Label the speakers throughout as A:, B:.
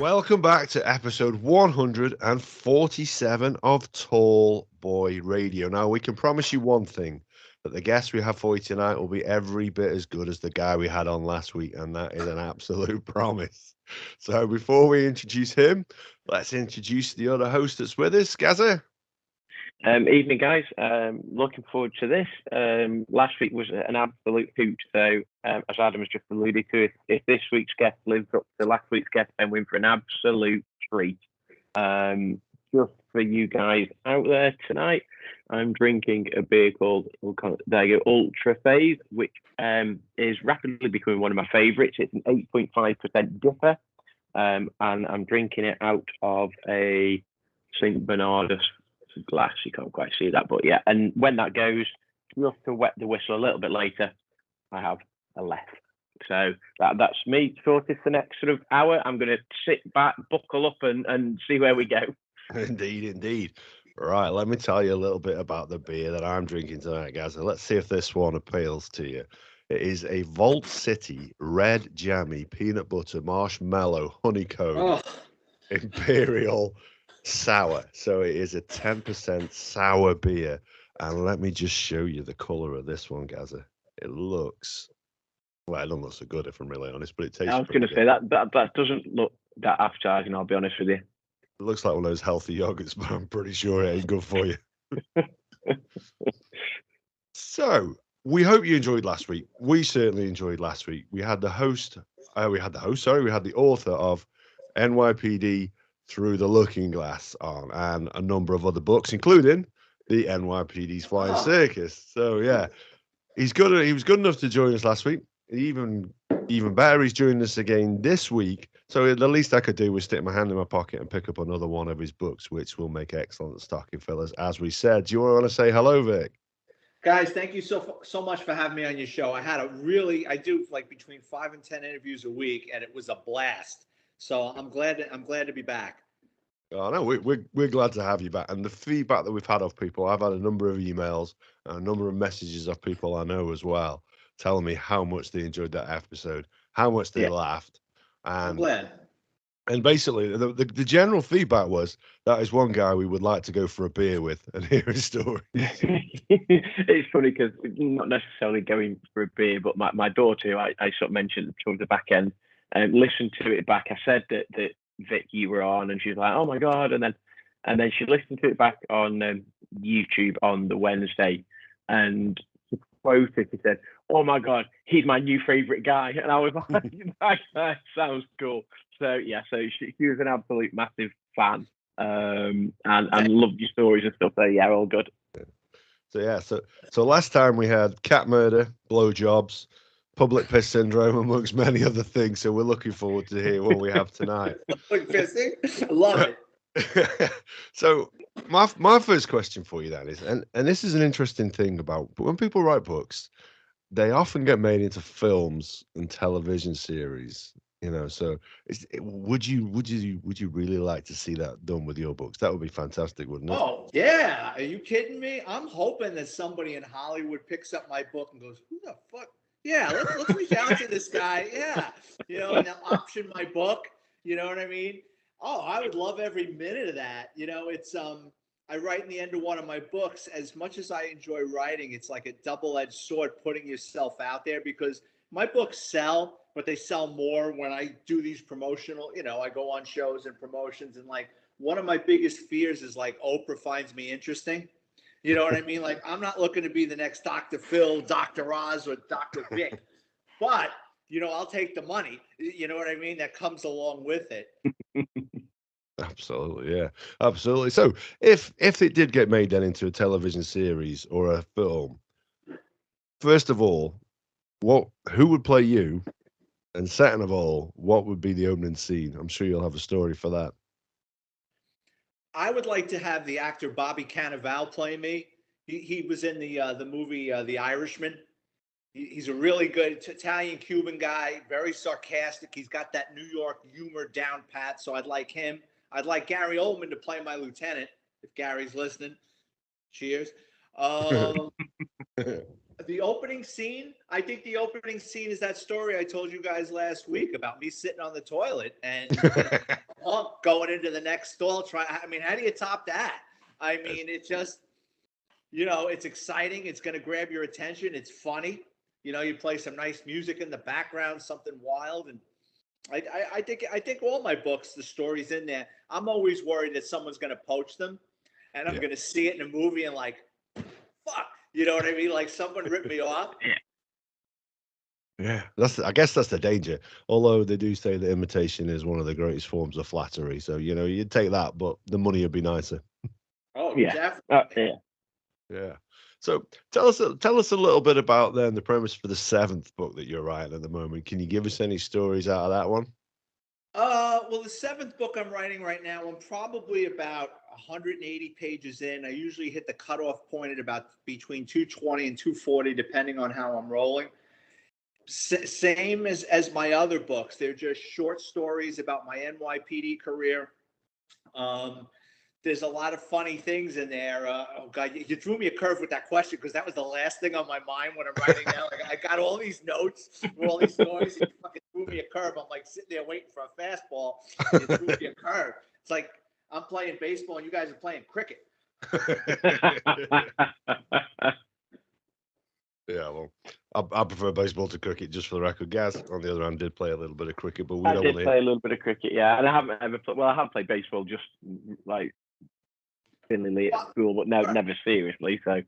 A: Welcome back to episode 147 of Tall Boy Radio. Now, we can promise you one thing, that the guest we have for you tonight will be every bit as good as the guy we had on last week, and that is an absolute promise. So before we introduce him, let's introduce the other host that's with us, Gazza.
B: Evening, guys. Looking forward to this. Last week was an absolute hoot. So, as Adam has just alluded to, if this week's guest lives up to last week's guest, then we're in for an absolute treat. Just for you guys out there tonight, I'm drinking a beer called Ultra Phase, which is rapidly becoming one of my favourites. It's an 8.5% dipper, and I'm drinking it out of a St. Bernardus glass. You can't quite see that, but yeah. And when that goes, just to wet the whistle a little bit later, I have a left. So that's me sorted for the next sort of hour. I'm going to sit back, buckle up, and see where we go.
A: Indeed. Right, let me tell you a little bit about the beer that I'm drinking tonight, guys. Let's see if this one appeals to you. It is a Vault City Red Jammy Peanut Butter Marshmallow Honeycomb Imperial Sour. So it is a 10% sour beer. And let me just show you the colour of this one, Gazza. It looks, well, it doesn't look so good if I'm really honest, but it tastes.
B: I was going to say that doesn't look that appetizing, I'll be honest with you.
A: It looks like one of those healthy yogurts, but I'm pretty sure it ain't good for you. So we hope you enjoyed last week. We certainly enjoyed last week. We had the author of NYPD Through the Looking Glass on, and a number of other books, including the NYPD's Flying Circus. So yeah, he was good enough to join us last week. Even better, he's joining us again this week. So the least I could do was stick my hand in my pocket and pick up another one of his books, which will make excellent stocking fillers, as we said. Do you want to say hello, Vic?
C: Guys, thank you so much for having me on your show. I do like between 5 and 10 interviews a week, and it was a blast. So I'm glad to be back.
A: Oh no, we're glad to have you back. And the feedback that we've had of people, I've had a number of emails and a number of messages of people I know as well, telling me how much they enjoyed that episode, how much they laughed. And
C: I'm glad.
A: And basically, the general feedback was that is one guy we would like to go for a beer with and hear his story.
B: It's funny because not necessarily going for a beer, but my daughter, who I sort of mentioned towards the back end, listened to it back. I said that Vic, you were on, and she was like, "Oh my god!" And then she listened to it back on YouTube on the Wednesday, and she quoted, she said, "Oh my god, he's my new favorite guy," and I was like, "That sounds cool." So yeah, she was an absolute massive fan, and loved your stories and stuff. So yeah, all good.
A: So last time we had cat murder, blowjobs, public piss syndrome, amongst many other things. So we're looking forward to hear what we have tonight.
C: Public pissing, I love it.
A: So my first question for you then is, and this is an interesting thing about when people write books, they often get made into films and television series. You know, so would you really like to see that done with your books? That would be fantastic, wouldn't it?
C: Oh yeah, are you kidding me? I'm hoping that somebody in Hollywood picks up my book and goes, "Who the fuck? Yeah, let's reach out to this guy." Yeah, and they'll option my book. You know what I mean? Oh, I would love every minute of that. It's I write in the end of one of my books. As much as I enjoy writing, it's like a double-edged sword putting yourself out there, because my books sell, but they sell more when I do these promotional, I go on shows and promotions, and like one of my biggest fears is like Oprah finds me interesting. You know what I mean? Like, I'm not looking to be the next Dr. Phil, Dr. Oz, or Dr. Vic, but I'll take the money. You know what I mean? That comes along with it.
A: Absolutely, yeah, absolutely. So if it did get made then into a television series or a film, first of all, who would play you? And second of all, what would be the opening scene? I'm sure you'll have a story for that.
C: I would like to have the actor Bobby Cannavale play me. He was in the movie The Irishman. He's a really good Italian-Cuban guy, very sarcastic. He's got that New York humor down pat, so I'd like him. I'd like Gary Oldman to play my lieutenant, if Gary's listening. Cheers. The opening scene, I think the opening scene is that story I told you guys last week about me sitting on the toilet and going into the next stall. I mean, how do you top that? I mean, it just, it's exciting. It's going to grab your attention. It's funny. You play some nice music in the background, something wild. And I think all my books, the stories in there, I'm always worried that someone's going to poach them and I'm going to see it in a movie and like, fuck. You know what I mean? Like someone ripped me off.
A: Yeah, I guess that's the danger. Although they do say that imitation is one of the greatest forms of flattery. So, you'd take that, but the money would be nicer.
C: Oh,
B: yeah.
C: definitely.
A: Yeah. So tell us a little bit about then the premise for the 7th book that you're writing at the moment. Can you give us any stories out of that one?
C: Well, the 7th book I'm writing right now, I'm probably about 180 pages in. I usually hit the cutoff point at about between 220 and 240, depending on how I'm rolling. Same as my other books. They're just short stories about my NYPD career. There's a lot of funny things in there. Oh God, you threw me a curve with that question because that was the last thing on my mind when I'm writing now. Like I got all these notes for all these stories. And you fucking threw me a curve. I'm like sitting there waiting for a fastball. You threw me a curve. It's like I'm playing baseball and you guys are playing cricket.
A: Yeah, well, I prefer baseball to cricket, just for the record. Gaz, on the other hand, did play a little bit of cricket, but
B: I did play a little bit of cricket, yeah. And I haven't ever played. Well, I have played baseball just like silly at school, but never seriously. So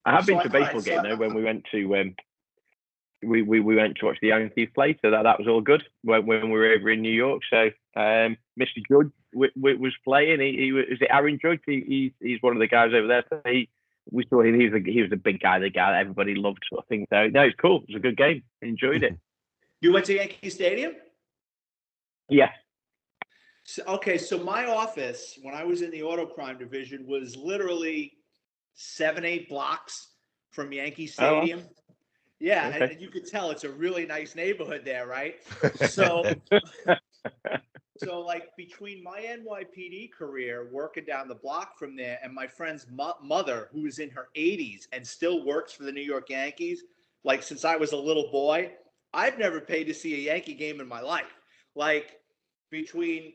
B: I have been to a baseball game though when we went to we went to watch the Yankees play. So that was all good when we were over in New York. So Mr. Judge was playing. He was it Aaron Judge. He's one of the guys over there. So we saw him. He was a big guy, the guy that everybody loved, sort of thing. So no, it's cool. It was a good game. Enjoyed it.
C: You went to Yankee Stadium?
B: Yeah.
C: So my office, when I was in the auto crime division, was literally 7-8 blocks from Yankee Stadium. Oh. Yeah, okay. And you could tell it's a really nice neighborhood there, right? So like between my NYPD career, working down the block from there, and my friend's mother, who is in her 80s and still works for the New York Yankees, like since I was a little boy, I've never paid to see a Yankee game in my life. Like between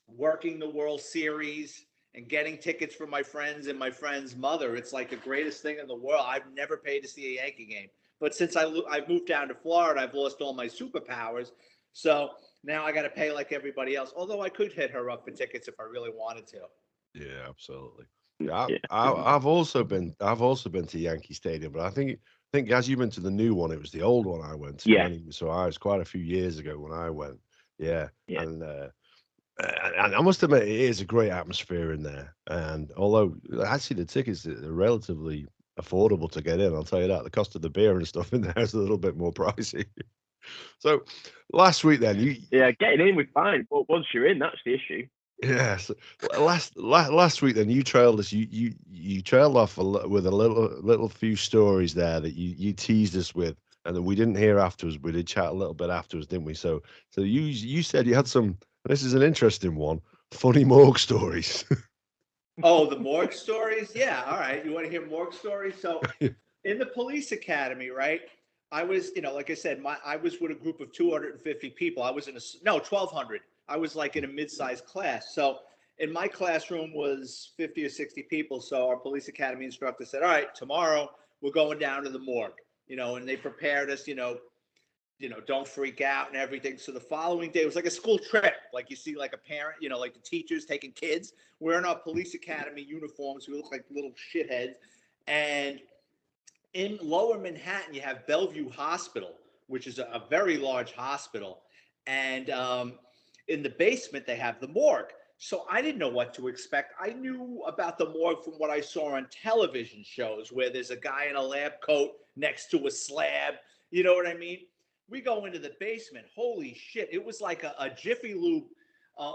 C: working the World Series and getting tickets for my friends and my friend's mother, it's like the greatest thing in the world. I've never paid to see a Yankee game. But since I've moved down to Florida, I've lost all my superpowers. So now I got to pay like everybody else. Although I could hit her up for tickets if I really wanted to.
A: Yeah, absolutely. Yeah, I've also been to Yankee Stadium, but I think guys, you went to the new one. It was the old one I went to.
B: Yeah.
A: So I was quite a few years ago when I went. Yeah. And I must admit, it is a great atmosphere in there. And although actually the tickets are relatively affordable to get in, I'll tell you that. The cost of the beer and stuff in there is a little bit more pricey. So last week then,
B: getting in was fine, but once you're in, that's the issue.
A: Yeah. So last week then, you trailed us. You trailed off with a little few stories there that you teased us with, and that we didn't hear afterwards. We did chat a little bit afterwards, didn't we? So you said you had some. This is an interesting one. Funny morgue stories.
C: Oh, the morgue stories? Yeah. All right. You want to hear morgue stories? So in the police academy, right? I was, like I said, I was with a group of 250 people. I was 1,200. I was like in a mid-sized class. So in my classroom was 50 or 60 people. So our police academy instructor said, all right, tomorrow we're going down to the morgue, and they prepared us, don't freak out and everything. So the following day, it was like a school trip. Like you see like a parent, like the teachers taking kids. We're in our police academy uniforms. We look like little shitheads. And in Lower Manhattan, you have Bellevue Hospital, which is a very large hospital. And in the basement, they have the morgue. So I didn't know what to expect. I knew about the morgue from what I saw on television shows where there's a guy in a lab coat next to a slab. You know what I mean? We go into the basement. Holy shit. It was like a Jiffy Lube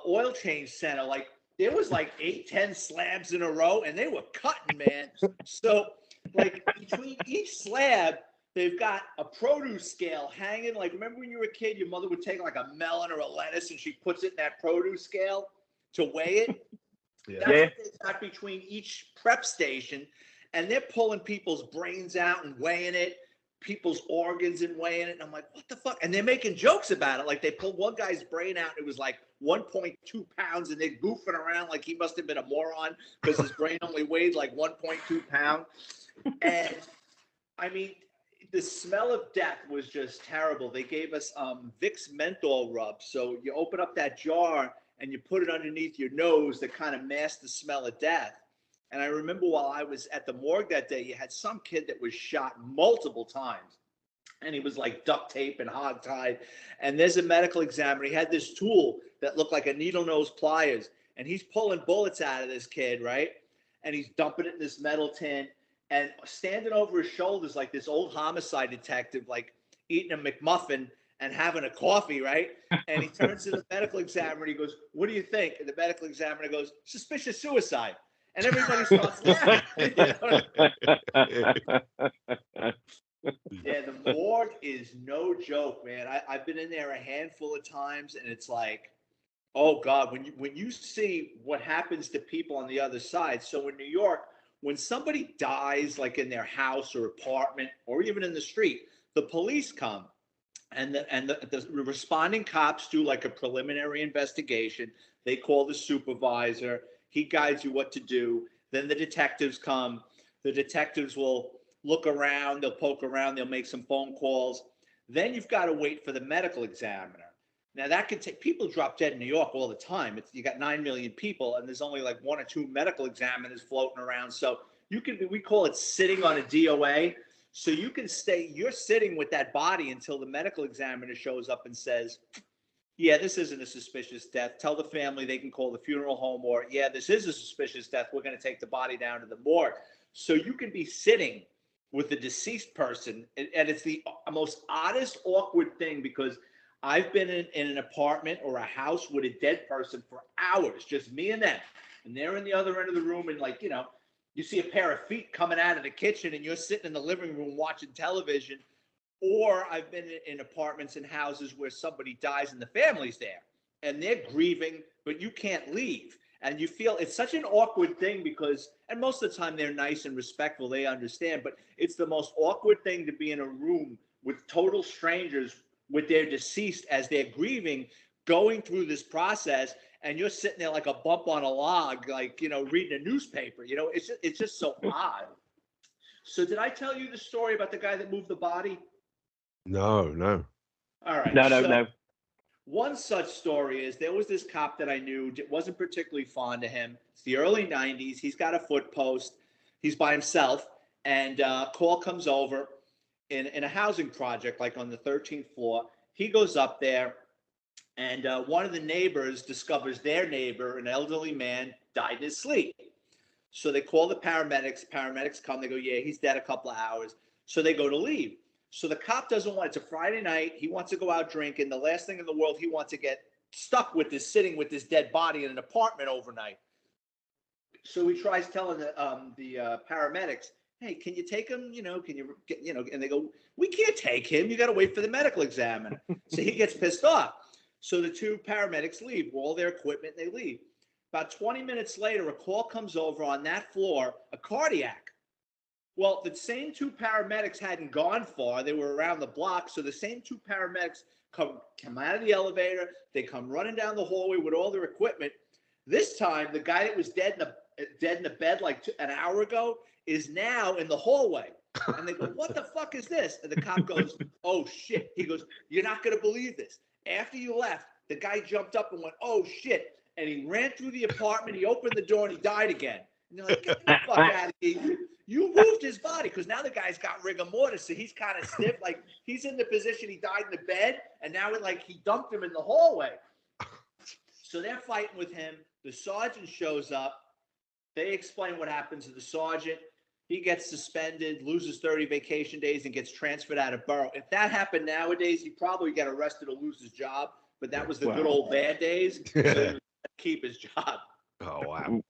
C: oil change center. Like there was like 8-10 slabs in a row and they were cutting, man. So like between each slab, they've got a produce scale hanging. Like remember when you were a kid, your mother would take like a melon or a lettuce and she puts it in that produce scale to weigh it? Yeah. That's what they've got between each prep station. And they're pulling people's brains out and weighing it. people's organs and weighing it. And I'm like, what the fuck? And they're making jokes about it. Like they pulled one guy's brain out. And it was like 1.2 pounds. And they're goofing around like he must have been a moron because his brain only weighed like 1.2 pounds. And I mean, the smell of death was just terrible. They gave us Vicks menthol rub. So you open up that jar and you put it underneath your nose that kind of masks the smell of death. And I remember while I was at the morgue that day, you had some kid that was shot multiple times. And he was like duct tape and hogtied. And there's a medical examiner. He had this tool that looked like a needle nose pliers. And he's pulling bullets out of this kid, right? And he's dumping it in this metal tin. And standing over his shoulders like this old homicide detective, like eating a McMuffin and having a coffee, right? And he turns to the medical examiner and he goes, what do you think? And the medical examiner goes, suspicious suicide. And everybody starts laughing. Yeah, the morgue is no joke, man. I've been in there a handful of times, and it's like, oh God, when you see what happens to people on the other side. So in New York, when somebody dies, like in their house or apartment, or even in the street, the police come, and the responding cops do like a preliminary investigation. They call the supervisor. He guides you what to do. Then the detectives come. The detectives will look around. They'll poke around. They'll make some phone calls. Then you've got to wait for the medical examiner. Now that can take, people drop dead in New York all the time. You got 9 million people and there's only like 1 or 2 medical examiners floating around. So we call it sitting on a DOA. So you can you're sitting with that body until the medical examiner shows up and says, yeah, this isn't a suspicious death. Tell the family they can call the funeral home, or yeah, this is a suspicious death. We're going to take the body down to the morgue. So you can be sitting with the deceased person. And it's the most oddest, awkward thing, because I've been in an apartment or a house with a dead person for hours, just me and them. And they're in the other end of the room. And like, you see a pair of feet coming out of the kitchen and you're sitting in the living room watching television. Or I've been in apartments and houses where somebody dies and the family's there and they're grieving, but you can't leave. And you feel it's such an awkward thing because, and most of the time they're nice and respectful, they understand, but it's the most awkward thing to be in a room with total strangers with their deceased as they're grieving, going through this process, and you're sitting there like a bump on a log, like, reading a newspaper. It's just so odd. So did I tell you the story about the guy that moved the body?
A: No.
C: All right.
B: No.
C: One such story is there was this cop that I knew, wasn't particularly fond of him. It's the early 90s. He's got a foot post. He's by himself. And call comes over in a housing project, like on the 13th floor. He goes up there, and one of the neighbors discovers their neighbor, an elderly man, died in his sleep. So they call the paramedics. Paramedics come. They go, yeah, he's dead a couple of hours. So they go to leave. So the cop doesn't want, it's a Friday night. He wants to go out drinking. The last thing in the world he wants to get stuck with is sitting with this dead body in an apartment overnight. So he tries telling the paramedics, hey, can you take him? Can you get, and they go, we can't take him. You got to wait for the medical examiner. So he gets pissed off. So the 2 paramedics leave, all their equipment, they leave. About 20 minutes later, a call comes over on that floor, a cardiac. Well, the same 2 paramedics hadn't gone far. They were around the block. So the same 2 paramedics come out of the elevator. They come running down the hallway with all their equipment. This time, the guy that was dead in the bed like an hour ago is now in the hallway. And they go, what the fuck is this? And the cop goes, oh, shit. He goes, you're not going to believe this. After you left, the guy jumped up and went, oh, shit. And he ran through the apartment. He opened the door and he died again. And you're like, get the fuck out of here. You moved his body, because now the guy's got rigor mortis, so he's kind of stiff. Like, he's in the position he died in the bed, and now he dumped him in the hallway. So they're fighting with him. The sergeant shows up. They explain what happens to the sergeant. He gets suspended, loses 30 vacation days, and gets transferred out of borough. If that happened nowadays, he'd probably get arrested or lose his job. But that was the good old bad days. So he was keep his job.
A: Oh, wow.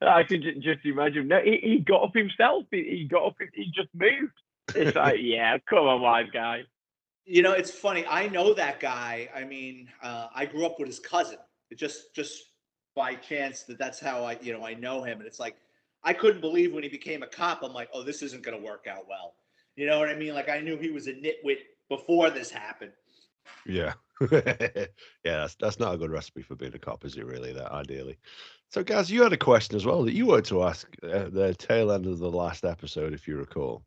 B: I can just imagine. No, he got up himself. He got up. He just moved. It's like, yeah, come on, wise guy.
C: It's funny. I know that guy. I mean, I grew up with his cousin. It just by chance that's how I know him. And it's like, I couldn't believe when he became a cop. I'm like, oh, this isn't going to work out well. You know what I mean? Like I knew he was a nitwit before this happened.
A: Yeah. Yeah, that's not a good recipe for being a cop, is it really, that ideally? So, Gaz, you had a question as well that you wanted to ask the tail end of the last episode, if you recall.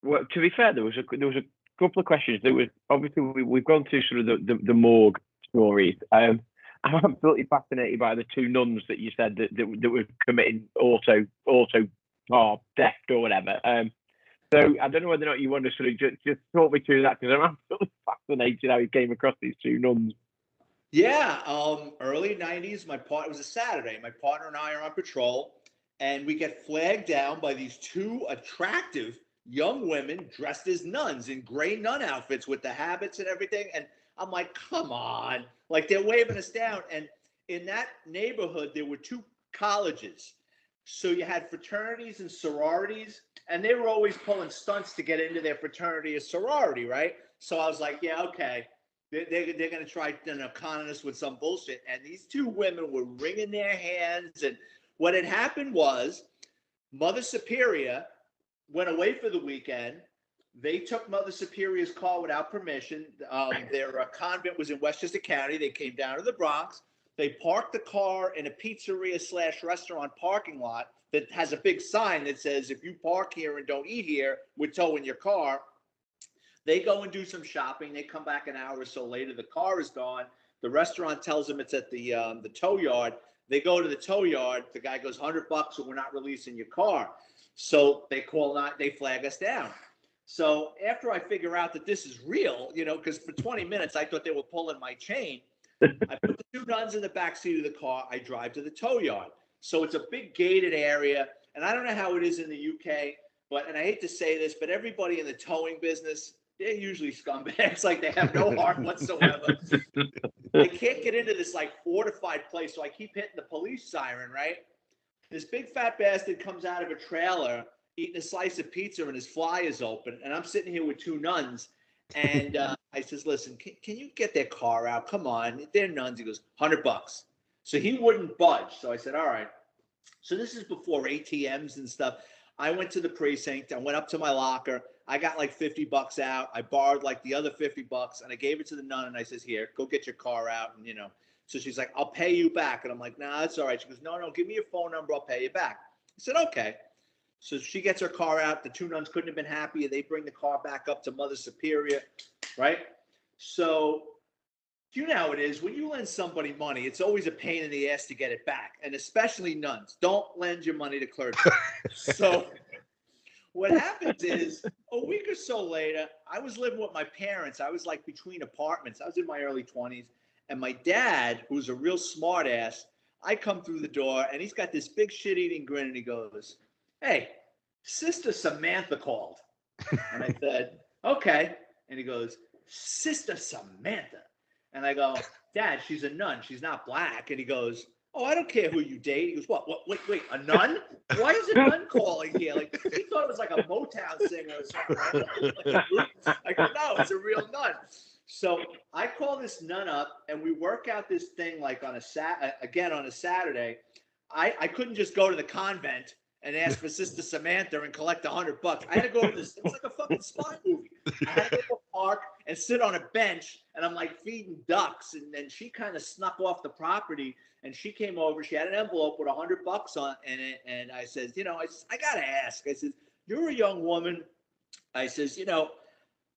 B: Well, to be fair, there was a couple of questions. There was obviously we've gone through sort of the morgue stories. I'm absolutely fascinated by the two nuns that you said that were committing auto car theft or whatever. So I don't know whether or not you want to sort of just talk me through that, because I'm absolutely fascinated how you came across these two nuns.
C: Yeah, early 90s, it was a Saturday. My partner and I are on patrol, and we get flagged down by these two attractive young women dressed as nuns in gray nun outfits with the habits and everything. And I'm like, come on. Like, they're waving us down. And in that neighborhood, there were two colleges. So you had fraternities and sororities, and they were always pulling stunts to get into their fraternity or sorority, right? So I was like, yeah, okay. They're going to try conning us with some bullshit. And these two women were wringing their hands. And what had happened was Mother Superior went away for the weekend. They took Mother Superior's car without permission. Their convent was in Westchester County. They came down to the Bronx. They parked the car in a pizzeria/restaurant parking lot that has a big sign that says, if you park here and don't eat here, we're towing your car. They go and do some shopping. They come back an hour or so later. The car is gone. The restaurant tells them it's at the tow yard. They go to the tow yard. The guy goes, $100, or we're not releasing your car. So they they flag us down. So after I figure out that this is real, because for 20 minutes I thought they were pulling my chain, I put the two nuns in the back seat of the car. I drive to the tow yard. So it's a big gated area, and I don't know how it is in the UK, and I hate to say this, but everybody in the towing business, they're usually scumbags. Like, they have no heart whatsoever. I can't get into this like fortified place, so I keep hitting the police siren, right? This big fat bastard comes out of a trailer eating a slice of pizza, and his fly is open, and I'm sitting here with two nuns, and I says, listen, can you get their car out? Come on, they're nuns. He goes, $100. So he wouldn't budge. So I said, all right. So this is before ATMs and stuff. I went to the precinct. I went up to my locker. I got like $50 out. I borrowed like the other $50, and I gave it to the nun, and I says, here, go get your car out. And, so she's like, I'll pay you back. And I'm like, nah, that's all right. She goes, no, give me your phone number. I'll pay you back. I said, okay. So she gets her car out. The two nuns couldn't have been happier. They bring the car back up to Mother Superior, right? So you know how it is. When you lend somebody money, it's always a pain in the ass to get it back, and especially nuns. Don't lend your money to clergy. So what happens is, a week or so later, I was living with my parents. I was like between apartments. I was in my early 20s. And my dad, who's a real smart ass, I come through the door, and he's got this big shit-eating grin, and he goes, hey, Sister Samantha called. And I said, okay. And he goes, Sister Samantha. And I go, Dad, she's a nun. She's not black. And he goes, oh, I don't care who you date. He goes, what, wait, a nun? Why is a nun calling here? Like, he thought it was like a Motown singer or something. I go, no, it's a real nun. So I call this nun up, and we work out this thing like on a Saturday. I couldn't just go to the convent and ask for Sister Samantha and collect $100. I had to go to this. It was like a fucking spy movie. I had to go to a park and sit on a bench, and I'm like feeding ducks. And then she kind of snuck off the property, and she came over. She had an envelope with $100 on it, and I says, I gotta ask. I says, you're a young woman. I says,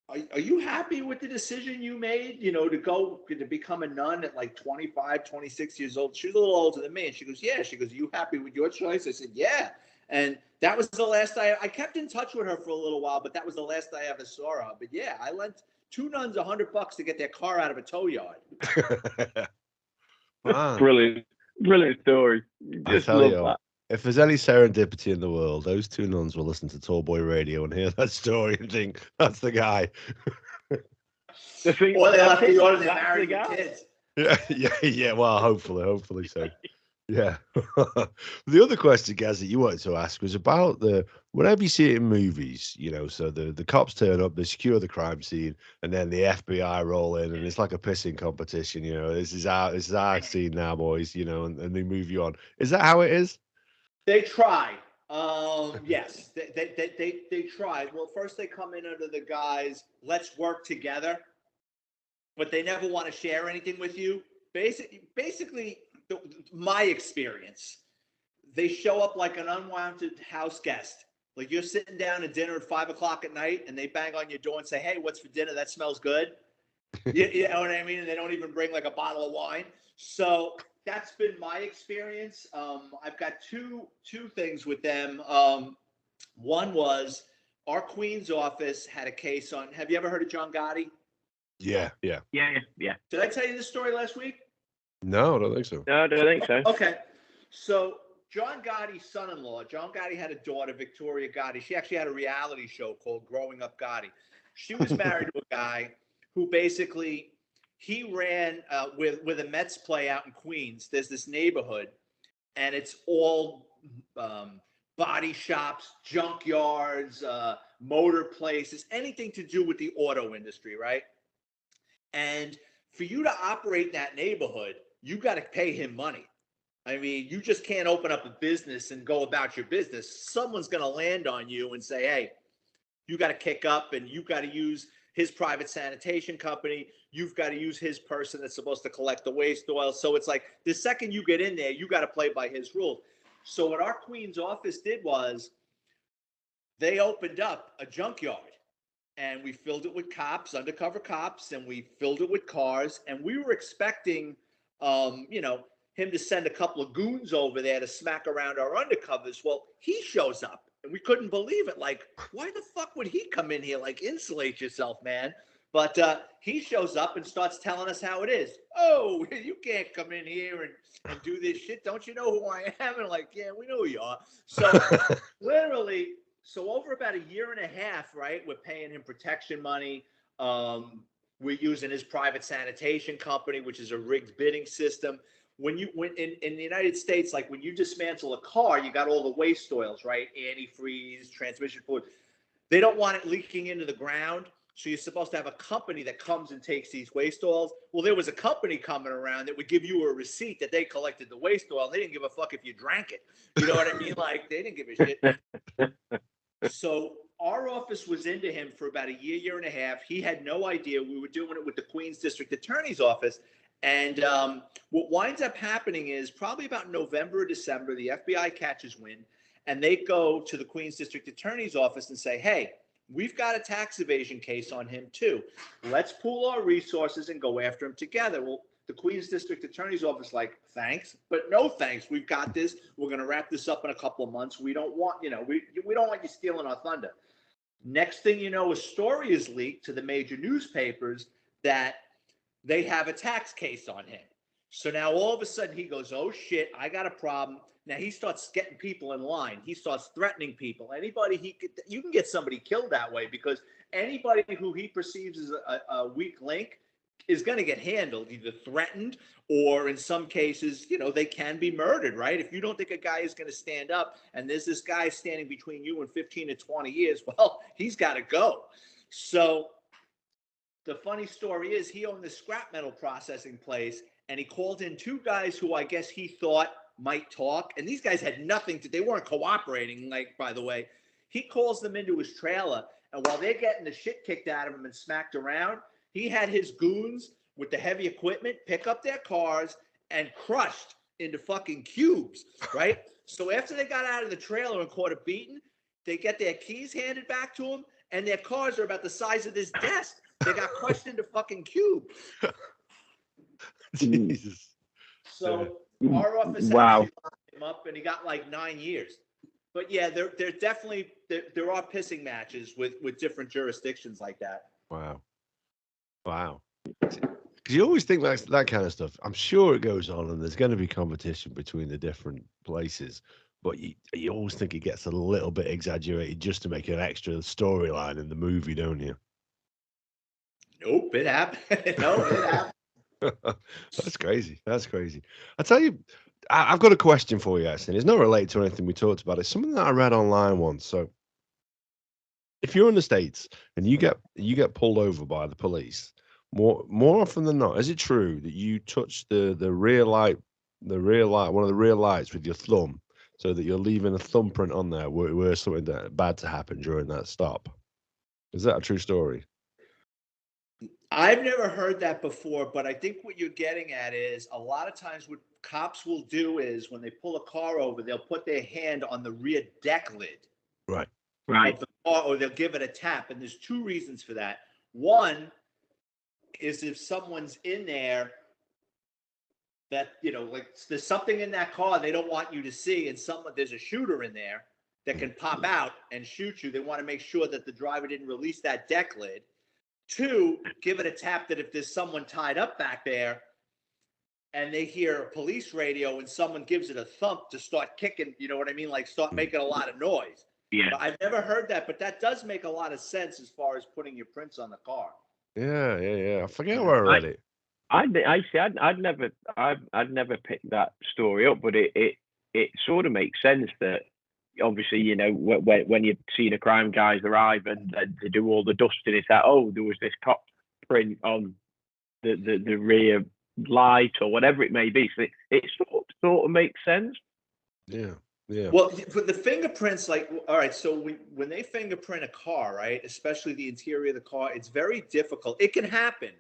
C: are you happy with the decision you made, to become a nun at like 25, 26 years old? She was a little older than me. And she goes, yeah. She goes, are you happy with your choice? I said, yeah. And that was the last I kept in touch with her for a little while, but that was the last I ever saw her. But yeah, I lent two nuns $100 to get their car out of a tow yard.
A: Wow.
B: Brilliant story.
A: I tell you, if there's any serendipity in the world, those two nuns will listen to Tallboy Radio and hear that story and think, that's the guy.
C: Or they left the order, they married the kids.
A: Yeah. Well, hopefully so. Yeah. The other question, Gaz, that you wanted to ask was about whenever you see it in movies, so the cops turn up, they secure the crime scene, and then the FBI roll in, and it's like a pissing competition. This is our scene now, boys. And they move you on. Is that how it is?
C: They tried. Yes, they tried. Well, first they come in under the guise, let's work together, but they never want to share anything with you. Basically, my experience, they show up like an unwanted house guest. Like you're sitting down at dinner at 5 o'clock at night, and they bang on your door and say, "Hey, what's for dinner? That smells good." You know what I mean? And they don't even bring like a bottle of wine. So that's been my experience. I've got two things with them. One was our Queens office had a case on. Have you ever heard of John Gotti?
A: Yeah.
C: Did I tell you this story last week?
A: No, I don't think so.
B: No, I don't think so.
C: Okay. So John Gotti's son-in-law, John Gotti had a daughter, Victoria Gotti. She actually had a reality show called Growing Up Gotti. She was married to a guy who basically, he ran with a Mets play out in Queens. There's this neighborhood, and it's all body shops, junkyards, motor places, anything to do with the auto industry, right? And for you to operate in that neighborhood, you got to pay him money. I mean, you just can't open up a business and go about your business. Someone's going to land on you and say, hey, you got to kick up, and you got to use his private sanitation company. You've got to use his person that's supposed to collect the waste oil. So it's like the second you get in there, you got to play by his rules. So what our Queens office did was they opened up a junkyard, and we filled it with cops, undercover cops, and we filled it with cars. And we were expecting, him to send a couple of goons over there to smack around our undercovers. Well, he shows up, and we couldn't believe it. Like, why the fuck would he come in here? Like, insulate yourself, man. But he shows up and starts telling us how it is. Oh, you can't come in here and do this shit. Don't you know who I am? And like, yeah, we know who you are. So literally, so over about a year and a half, right, we're paying him protection money. We're using his private sanitation company, which is a rigged bidding system. When in the United States, like when you dismantle a car, you got all the waste oils, right? Antifreeze, transmission fluid. They don't want it leaking into the ground. So you're supposed to have a company that comes and takes these waste oils. Well, there was a company coming around that would give you a receipt that they collected the waste oil. They didn't give a fuck if you drank it. You know what I mean? Like, they didn't give a shit. So our office was into him for about a year and a half. He had no idea. We were doing it with the Queens District Attorney's Office. And what winds up happening is probably about November or December, the FBI catches wind, and they go to the Queens District Attorney's Office and say, hey, we've got a tax evasion case on him too. Let's pool our resources and go after him together. Well, the Queens District Attorney's Office like, thanks, but no thanks. We've got this. We're going to wrap this up in a couple of months. We don't want, we don't want you stealing our thunder. Next thing you know, a story is leaked to the major newspapers that they have a tax case on him. So now all of a sudden he goes, oh shit, I got a problem. Now he starts getting people in line. He starts threatening people. You can get somebody killed that way, because anybody who he perceives as a weak link is going to get handled, either threatened, or in some cases, they can be murdered, right? If you don't think a guy is going to stand up, and there's this guy standing between you and 15 to 20 years, well, he's got to go. So the funny story is he owned the scrap metal processing place, and he called in two guys who I guess he thought might talk. And these guys had nothing they weren't cooperating, like, by the way. He calls them into his trailer, and while they're getting the shit kicked out of him and smacked around, he had his goons with the heavy equipment pick up their cars and crushed into fucking cubes, right? So after they got out of the trailer and caught a beating, they get their keys handed back to them, and their cars are about the size of this desk. They got crushed into fucking cubes.
A: Jesus.
C: So our office actually locked him up, and he got like 9 years. But yeah, there definitely there are pissing matches with different jurisdictions like that.
A: Wow. Because you always think that kind of stuff. I'm sure it goes on, and there's going to be competition between the different places. But you always think it gets a little bit exaggerated just to make an extra storyline in the movie, don't you?
C: Nope, it happened. No, it happened.
A: That's crazy. I tell you, I've got a question for you, actually. It's not related to anything we talked about. It's something that I read online once. So if you're in the States and you get pulled over by the police, more often than not, is it true that you touch the rear light, one of the rear lights with your thumb, so that you're leaving a thumbprint on there where something bad to happen during that stop. Is that a true story?
C: I've never heard that before, but I think what you're getting at is a lot of times what cops will do is when they pull a car over, they'll put their hand on the rear deck lid
A: Right.
C: of the car, or they'll give it a tap. And there's two reasons for that. One is if someone's in there that, like there's something in that car they don't want you to see, and there's a shooter in there that can pop out and shoot you. They want to make sure that the driver didn't release that deck lid. Two, give it a tap that if there's someone tied up back there and they hear a police radio and someone gives it a thump to start kicking, you know what I mean? Like start making a lot of noise.
B: Yeah.
C: But I've never heard that, but that does make a lot of sense as far as putting your prints on the car.
A: Yeah. I forget where I read it.
B: I'd never picked that story up, but it sort of makes sense that obviously, when you've seen a crime guys arrive and they do all the dusting, it's like, oh, there was this cop print on the rear light or whatever it may be. So it sort of makes sense.
A: Yeah.
C: Well, for the fingerprints, like, all right, so when they fingerprint a car, right, especially the interior of the car, it's very difficult. It can happen,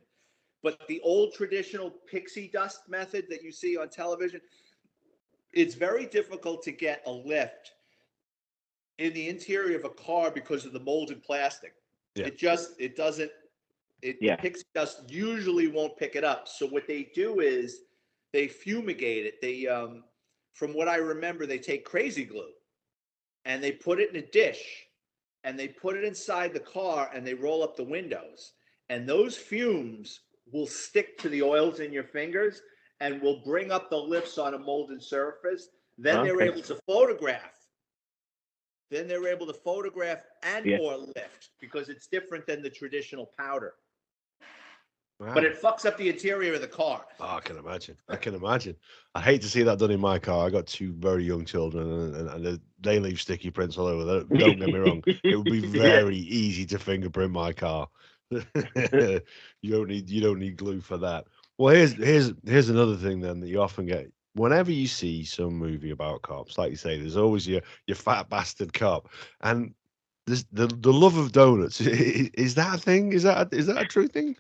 C: but the old traditional pixie dust method that you see on television, it's very difficult to get a lift in the interior of a car because of the molded plastic.
A: Yeah.
C: The pixie dust usually won't pick it up. So what they do is they fumigate it. They, from what I remember, they take crazy glue and they put it in a dish and they put it inside the car and they roll up the windows. And those fumes will stick to the oils in your fingers and will bring up the lifts on a molded surface. Then they're able to photograph. Then they're able to photograph or lift because it's different than the traditional powder. Wow. But it fucks up the interior of the car.
A: Oh, I can imagine. I hate to see that done in my car. I got two very young children, and they leave sticky prints all over. Don't get me wrong. It would be very easy to fingerprint my car. You don't need glue for that. Well, here's another thing then that you often get. Whenever you see some movie about cops, like you say, there's always your fat bastard cop, and there's the love of donuts. Is that a thing? Is that a true thing?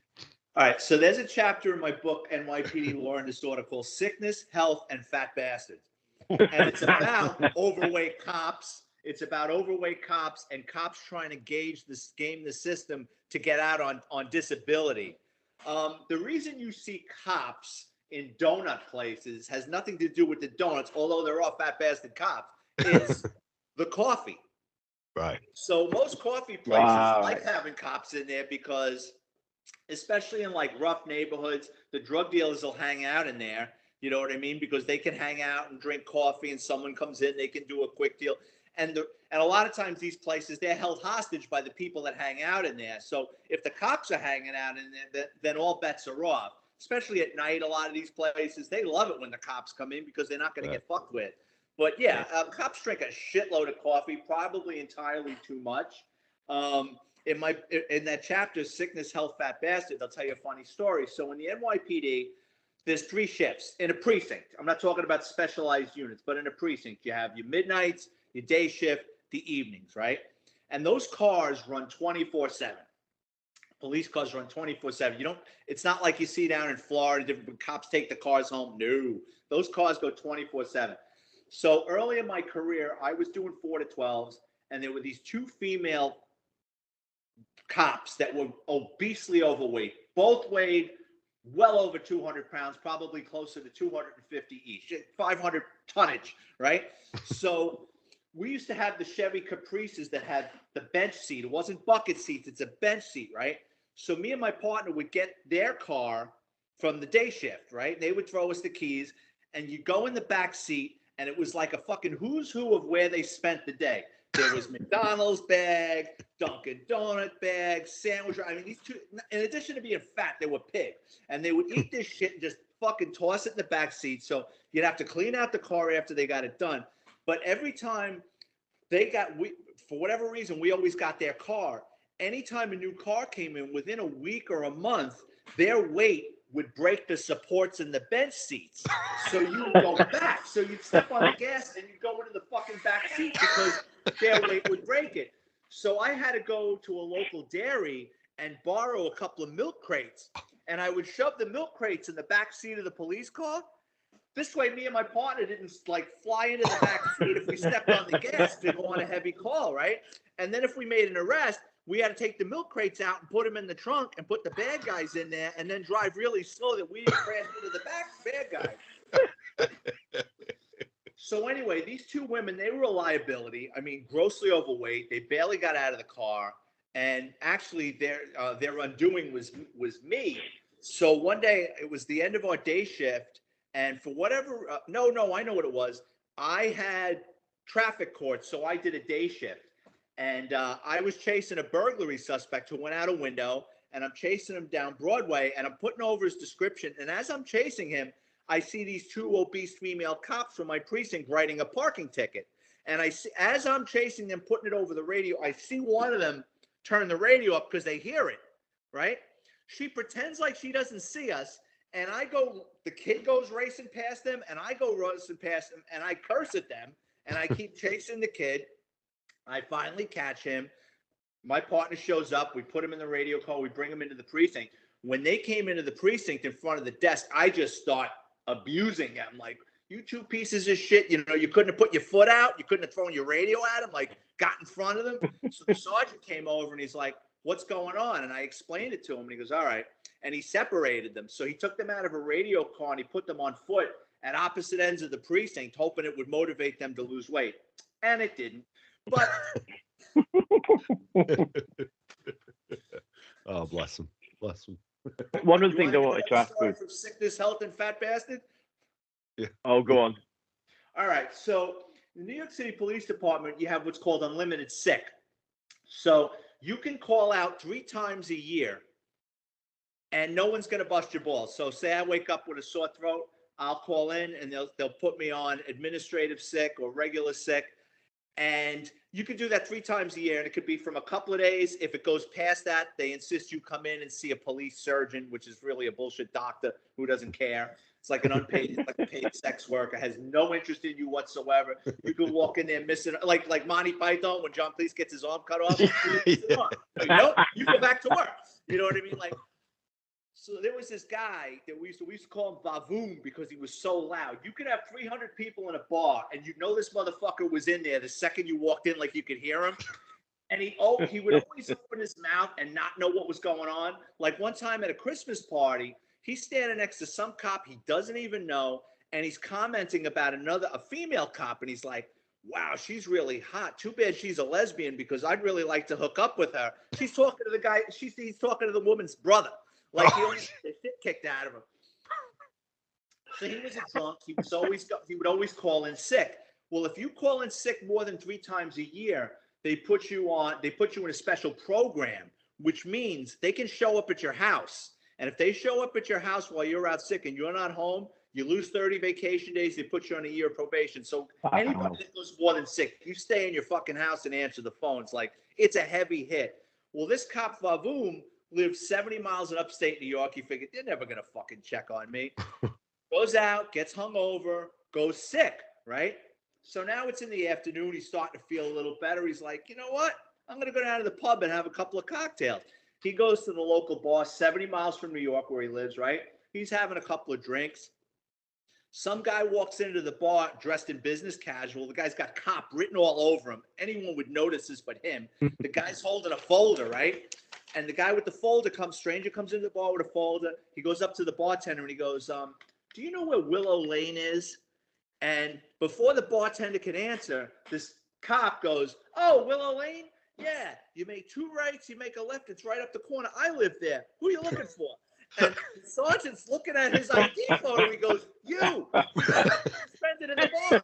C: All right, so there's a chapter in my book, NYPD Law and Disorder, called Sickness, Health, and Fat Bastards. And it's about overweight cops. It's about overweight cops and cops trying to game the system to get out on disability. The reason you see cops in donut places has nothing to do with the donuts, although they're all fat bastard cops, is the coffee.
A: Right.
C: So most coffee places like having cops in there because, especially in like rough neighborhoods, the drug dealers will hang out in there. You know what I mean? Because they can hang out and drink coffee and someone comes in, they can do a quick deal. And a lot of times these places, they're held hostage by the people that hang out in there. So if the cops are hanging out in there, then all bets are off. Especially at night, a lot of these places, they love it when the cops come in because they're not going to get fucked with. But cops drink a shitload of coffee, probably entirely too much. In that chapter, Sickness, Health, Fat Bastard, they'll tell you a funny story. So in the NYPD, there's 3 shifts in a precinct. I'm not talking about specialized units, but in a precinct, you have your midnights, your day shift, the evenings, right? And those cars run 24/7. Police cars run 24/7. It's not like you see down in Florida, different cops take the cars home. No, those cars go 24/7. So early in my career, I was doing 4 to 12s, and there were these 2 female cops that were obesely overweight. Both weighed well over 200 pounds, probably closer to 250 each, 500 tonnage, right? So we used to have the Chevy Caprices that had the bench seat. It wasn't bucket seats, it's a bench seat, right? So me and my partner would get their car from the day shift, right? They would throw us the keys, and you go in the back seat, and it was like a fucking who's who of where they spent the day. There was McDonald's bag, Dunkin' Donut bag, sandwich. I mean, these 2, in addition to being fat, they were pig. And they would eat this shit and just fucking toss it in the back seat. So you'd have to clean out the car after they got it done. But every time for whatever reason, we always got their car. Anytime a new car came in, within a week or a month, their weight would break the supports in the bench seats. So you go back. So you'd step on the gas and you'd go into the fucking back seat because their weight would break it. So I had to go to a local dairy and borrow a couple of milk crates. And I would shove the milk crates in the back seat of the police car. This way, me and my partner didn't like fly into the back seat if we stepped on the gas to go on a heavy call, right? And then if we made an arrest, we had to take the milk crates out and put them in the trunk and put the bad guys in there and then drive really slow that we didn't crash into the back bad guy. So anyway, these two women, they were a liability. I mean, grossly overweight. They barely got out of the car. And actually, their undoing was me. So one day, it was the end of our day shift. And for whatever, I know what it was. I had traffic court, so I did a day shift. And I was chasing a burglary suspect who went out a window, and I'm chasing him down Broadway, and I'm putting over his description. And as I'm chasing him, I see these two obese female cops from my precinct writing a parking ticket. And I see, as I'm chasing them, putting it over the radio, I see one of them turn the radio up because they hear it, right? She pretends like she doesn't see us. And the kid goes racing past them, and I go racing past them, and I curse at them, and I keep chasing the kid. I finally catch him. My partner shows up. We put him in the radio call. We bring him into the precinct. When they came into the precinct in front of the desk, I just start abusing them. Like, you two pieces of shit. You know, you couldn't have put your foot out. You couldn't have thrown your radio at him, like got in front of them. So the sergeant came over, and he's like, what's going on? And I explained it to him, and he goes, all right. And he separated them. So he took them out of a radio car and he put them on foot at opposite ends of the precinct, hoping it would motivate them to lose weight. And it didn't. But
A: oh, bless him. Bless him.
B: One of the things I wanted to ask was
C: from Sickness, Health, and Fat Bastard.
A: Yeah.
B: Oh, go on.
C: All right. So in the New York City Police Department, you have what's called unlimited sick. So you can call out 3 times a year and no one's going to bust your balls. So say I wake up with a sore throat, I'll call in and they'll put me on administrative sick or regular sick. And you can do that 3 times a year. And it could be from a couple of days. If it goes past that, they insist you come in and see a police surgeon, which is really a bullshit doctor who doesn't care. It's like an unpaid, like a paid sex worker, has no interest in you whatsoever. You can walk in there missing, like Monty Python when John Cleese gets his arm cut off. You go back to work. You know what I mean? Like, so there was this guy that we used to call him Vavoom because he was so loud. You could have 300 people in a bar, and you know this motherfucker was in there the second you walked in, like you could hear him. And he would always open his mouth and not know what was going on. Like one time at a Christmas party, he's standing next to some cop he doesn't even know, and he's commenting about a female cop, and he's like, wow, she's really hot. Too bad she's a lesbian because I'd really like to hook up with her. She's talking to the guy. He's talking to the woman's brother. Like he always get the shit kicked out of him. So he was a drunk. He would always call in sick. Well, if you call in sick more than 3 times a year, they put you in a special program, which means they can show up at your house. And if they show up at your house while you're out sick and you're not home, you lose 30 vacation days. They put you on a year of probation. So anybody that goes more than sick, you stay in your fucking house and answer the phone. It's a heavy hit. Well, this cop Vavoom lives 70 miles in upstate New York. He figured they're never going to fucking check on me. Goes out, gets hungover, goes sick, right? So now it's in the afternoon. He's starting to feel a little better. He's like, you know what? I'm going to go down to the pub and have a couple of cocktails. He goes to the local bar 70 miles from New York where he lives, right? He's having a couple of drinks. Some guy walks into the bar dressed in business casual. The guy's got cop written all over him. Anyone would notice this but him. The guy's holding a folder, right? And the guy with the folder stranger comes into the bar with a folder. He goes up to the bartender and he goes, do you know where Willow Lane is? And before the bartender can answer, this cop goes, oh, Willow Lane? Yeah, you make 2 rights, you make a left, it's right up the corner. I live there. Who are you looking for? And the sergeant's looking at his ID photo. He goes, you suspended in the bar.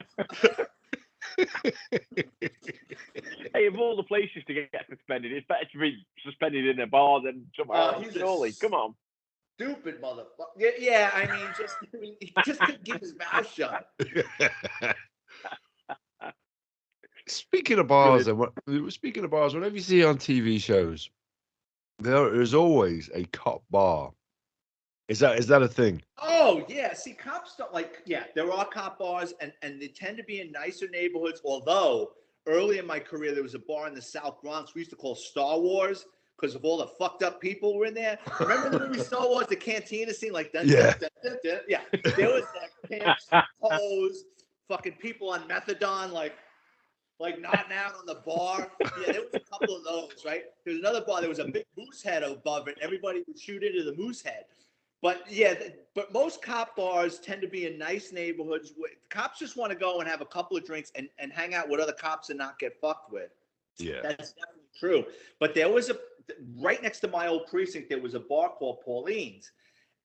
B: Hey, of all the places to get suspended, it's better to be suspended in a bar than somewhere else. Surely, come on.
C: Stupid motherfucker. Yeah, I mean, he just couldn't keep his mouth shut.
A: Speaking of bars, whenever you see it on TV shows, there is always a cop bar Is that a thing?
C: Oh yeah, see, cops don't like. Yeah, there are cop bars, and they tend to be in nicer neighborhoods. Although early in my career, there was a bar in the South Bronx we used to call Star Wars because of all the fucked up people who were in there. Remember the movie Star Wars, the cantina scene, like
A: Yeah.
C: yeah. There was pimps, hoes, fucking people on methadone, like nodding out on the bar. Yeah, there was a couple of those, right? There was another bar. There was a big moose head above it. Everybody would shoot into the moose head. But yeah, but most cop bars tend to be in nice neighborhoods. Cops just want to go and have a couple of drinks and hang out with other cops and not get fucked with.
A: Yeah.
C: That's definitely true. But there was right next to my old precinct, there was a bar called Pauline's.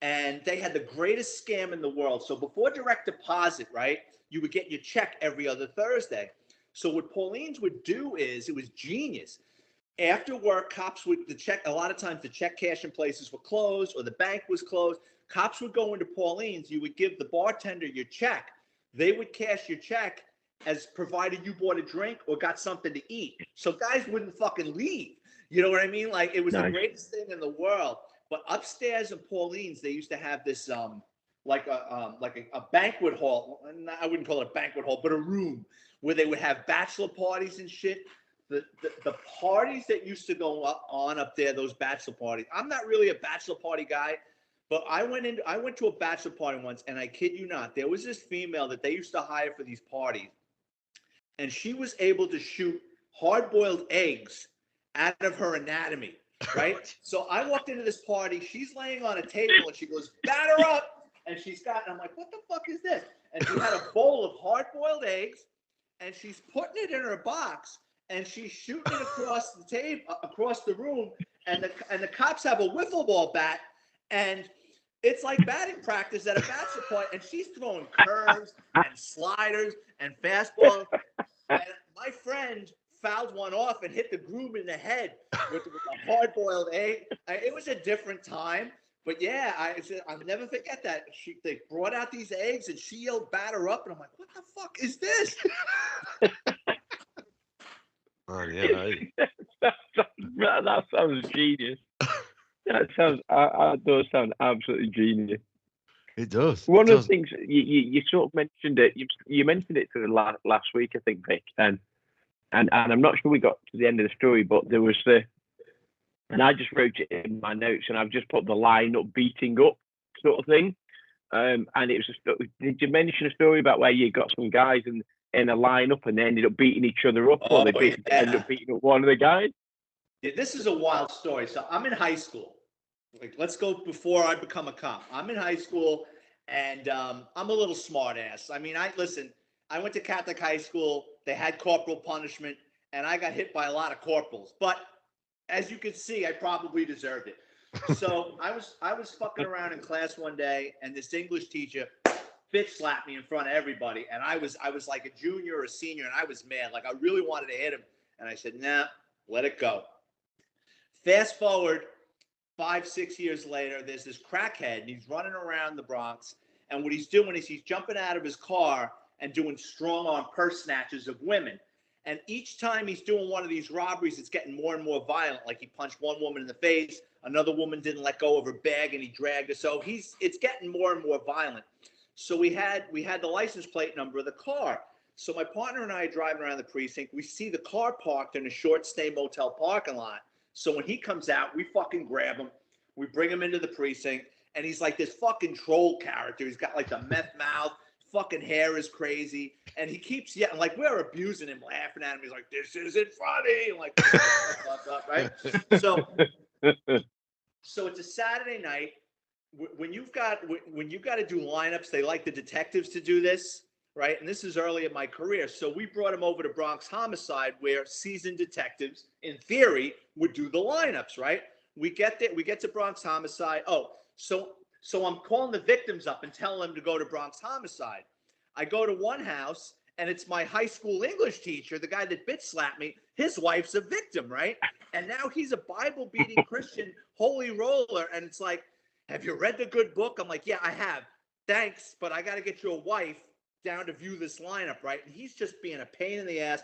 C: And they had the greatest scam in the world. So before direct deposit, right, you would get your check every other Thursday. So what Pauline's would do is, it was genius. After work, cops would a lot of times the check cashing places were closed or the bank was closed. Cops would go into Pauline's. You would give the bartender your check. They would cash your check as provided you bought a drink or got something to eat. So guys wouldn't fucking leave. You know what I mean? Like, it was the greatest thing in the world. But upstairs in Pauline's, they used to have this like a banquet hall. I wouldn't call it a banquet hall, but a room where they would have bachelor parties and shit. The parties that used to go on up there, those bachelor parties. I'm not really a bachelor party guy, but I went to a bachelor party once, and I kid you not, there was this female that they used to hire for these parties, and she was able to shoot hard-boiled eggs out of her anatomy, right? So I walked into this party, she's laying on a table, and she goes, "Batter up!" And and I'm like, "What the fuck is this?" And she had a bowl of hard-boiled eggs, and she's putting it in her box, and she's shooting it across the table, across the room, and the cops have a wiffle ball bat, and it's like batting practice at a bachelor party, and she's throwing curves and sliders and fastballs, and my friend fouled one off and hit the groom in the head with a hard-boiled egg. It was a different time, but yeah, I'll never forget that. They brought out these eggs, and she yelled, "Batter up," and I'm like, "What the fuck is this?"
A: Oh, yeah.
B: That sounds genius. That does sound absolutely genius.
A: It does.
B: One of the things you sort of mentioned it. You mentioned it to the last week, I think, Vic, and I'm not sure we got to the end of the story, but there was and I just wrote it in my notes, and I've just put the line up, beating up sort of thing. And it was did you mention a story about where you got some guys in a lineup and they ended up beating each other up, or they ended up beating up one of the guys?
C: Yeah, this is a wild story. So I'm in high school. Like, let's go before I become a cop. I'm in high school, and I'm a little smart ass. I mean, I went to Catholic high school. They had corporal punishment, and I got hit by a lot of corporals. But as you can see, I probably deserved it. So I was fucking around in class one day, and this English teacher bitch slapped me in front of everybody, and I was like a junior or a senior, and I was mad. Like, I really wanted to hit him, and I said, "Nah, let it go." Fast forward 5-6 years later, there's this crackhead, and he's running around the Bronx, and what he's doing is he's jumping out of his car and doing strong arm purse snatches of women. And each time he's doing one of these robberies, it's getting more and more violent. Like, he punched one woman in the face, another woman didn't let go of her bag, and he dragged her. So it's getting more and more violent. So we had the license plate number of the car. So my partner and I are driving around the precinct. We see the car parked in a short stay motel parking lot. So when he comes out, we fucking grab him. We bring him into the precinct, and he's like this fucking troll character. He's got like the meth mouth, fucking hair is crazy, and he keeps yelling, like, we're abusing him, laughing at him. He's like, "This isn't funny." I'm like, fuck up, right? So it's a Saturday night. When you've got to do lineups, they like the detectives to do this, right? And this is early in my career. So we brought him over to Bronx Homicide, where seasoned detectives, in theory, would do the lineups, right? We get there, we get to Bronx Homicide. Oh, so I'm calling the victims up and telling them to go to Bronx Homicide. I go to one house, and it's my high school English teacher, the guy that bitch slapped me. His wife's a victim, right? And now he's a Bible-beating Christian holy roller, and it's like, "Have you read the good book?" I'm like, "Yeah, I have. Thanks, but I got to get your wife down to view this lineup," right? And he's just being a pain in the ass.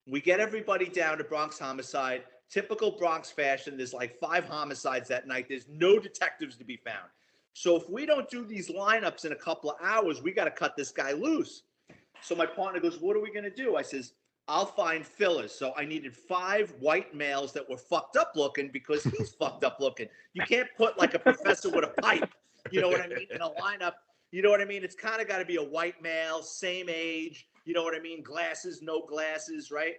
C: We get everybody down to Bronx Homicide. typical Bronx fashion. There's like 5 homicides that night. There's no detectives to be found. So if we don't do these lineups in a couple of hours, we got to cut this guy loose. So my partner goes, what are we going to do? I says, I'll find fillers. So I needed 5 white males that were fucked up looking because he's fucked up looking. You can't put like a professor with a pipe, you know what I mean, in a lineup. You know what I mean? It's kind of got to be a white male, same age, you know what I mean? Glasses, no glasses, right?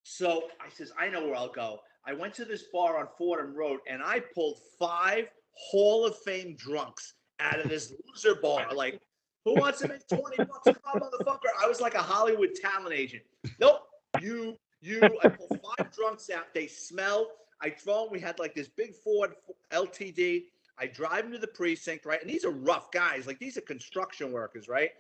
C: So I says, I know where I'll go. I went to this bar on Fordham Road and I pulled 5 Hall of Fame drunks out of this loser bar. Like, who wants to make 20 bucks? Come on, motherfucker. I was like a Hollywood talent agent. Nope. I pulled 5 drunks out. They smell. I throw them. We had like this big Ford LTD. I drive them to the precinct, right? And these are rough guys. Like, these are construction workers, right?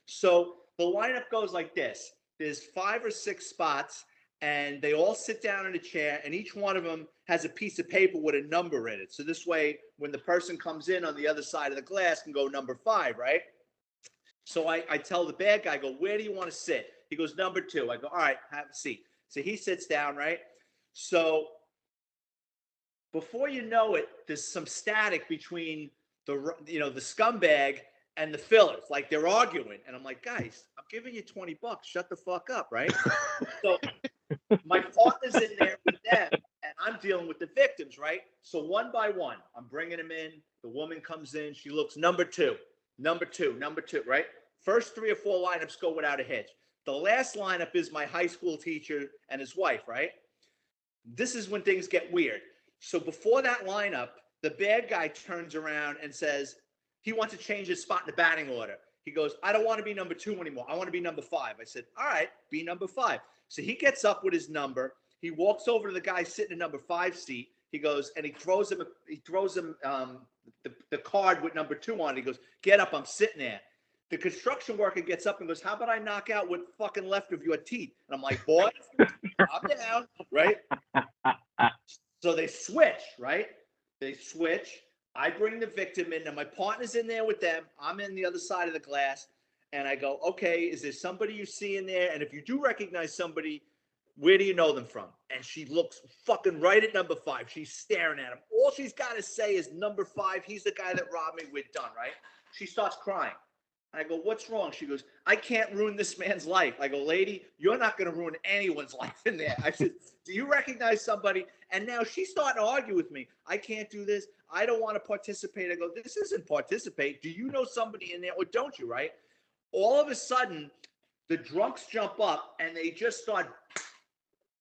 C: So the lineup goes like this. There's 5 or 6 spots, and they all sit down in a chair, and each one of them has a piece of paper with a number in it. So this way, when the person comes in on the other side of the glass, can go number 5, right? So I tell the bad guy, I go, where do you want to sit? He goes, number 2. I go, all right, have a seat. So he sits down, right? So before you know it, there's some static between the scumbag and the fillers. Like, they're arguing. And I'm like, guys, I'm giving you 20 bucks. Shut the fuck up, right? So my partner's in there with them, and I'm dealing with the victims, right? So one by one, I'm bringing them in. The woman comes in. She looks number 2, right? First 3 or 4 lineups go without a hitch. The last lineup is my high school teacher and his wife, right? This is when things get weird. So before that lineup, the bad guy turns around and says he wants to change his spot in the batting order. He goes, I don't want to be number 2 anymore. I want to be number 5. I said, all right, be number 5. So he gets up with his number. He walks over to the guy sitting in number 5 seat. He goes, and he throws him the card with number 2 on it. He goes, get up, I'm sitting there. The construction worker gets up and goes, how about I knock out what's fucking left of your teeth? And I'm like, boy, calm down, right? So they switch, right? They switch. I bring the victim in. Now my partner's in there with them. I'm in the other side of the glass. And I go, okay, is there somebody you see in there? And if you do recognize somebody, where do you know them from? And she looks fucking right at number 5. She's staring at him. All she's got to say is number 5. He's the guy that robbed me. We're done, right? She starts crying. I go, what's wrong? She goes, I can't ruin this man's life. I go, lady, you're not going to ruin anyone's life in there. I said, do you recognize somebody? And now she's starting to argue with me. I can't do this. I don't want to participate. I go, this isn't participate. Do you know somebody in there or don't you, right? All of a sudden, the drunks jump up and they just start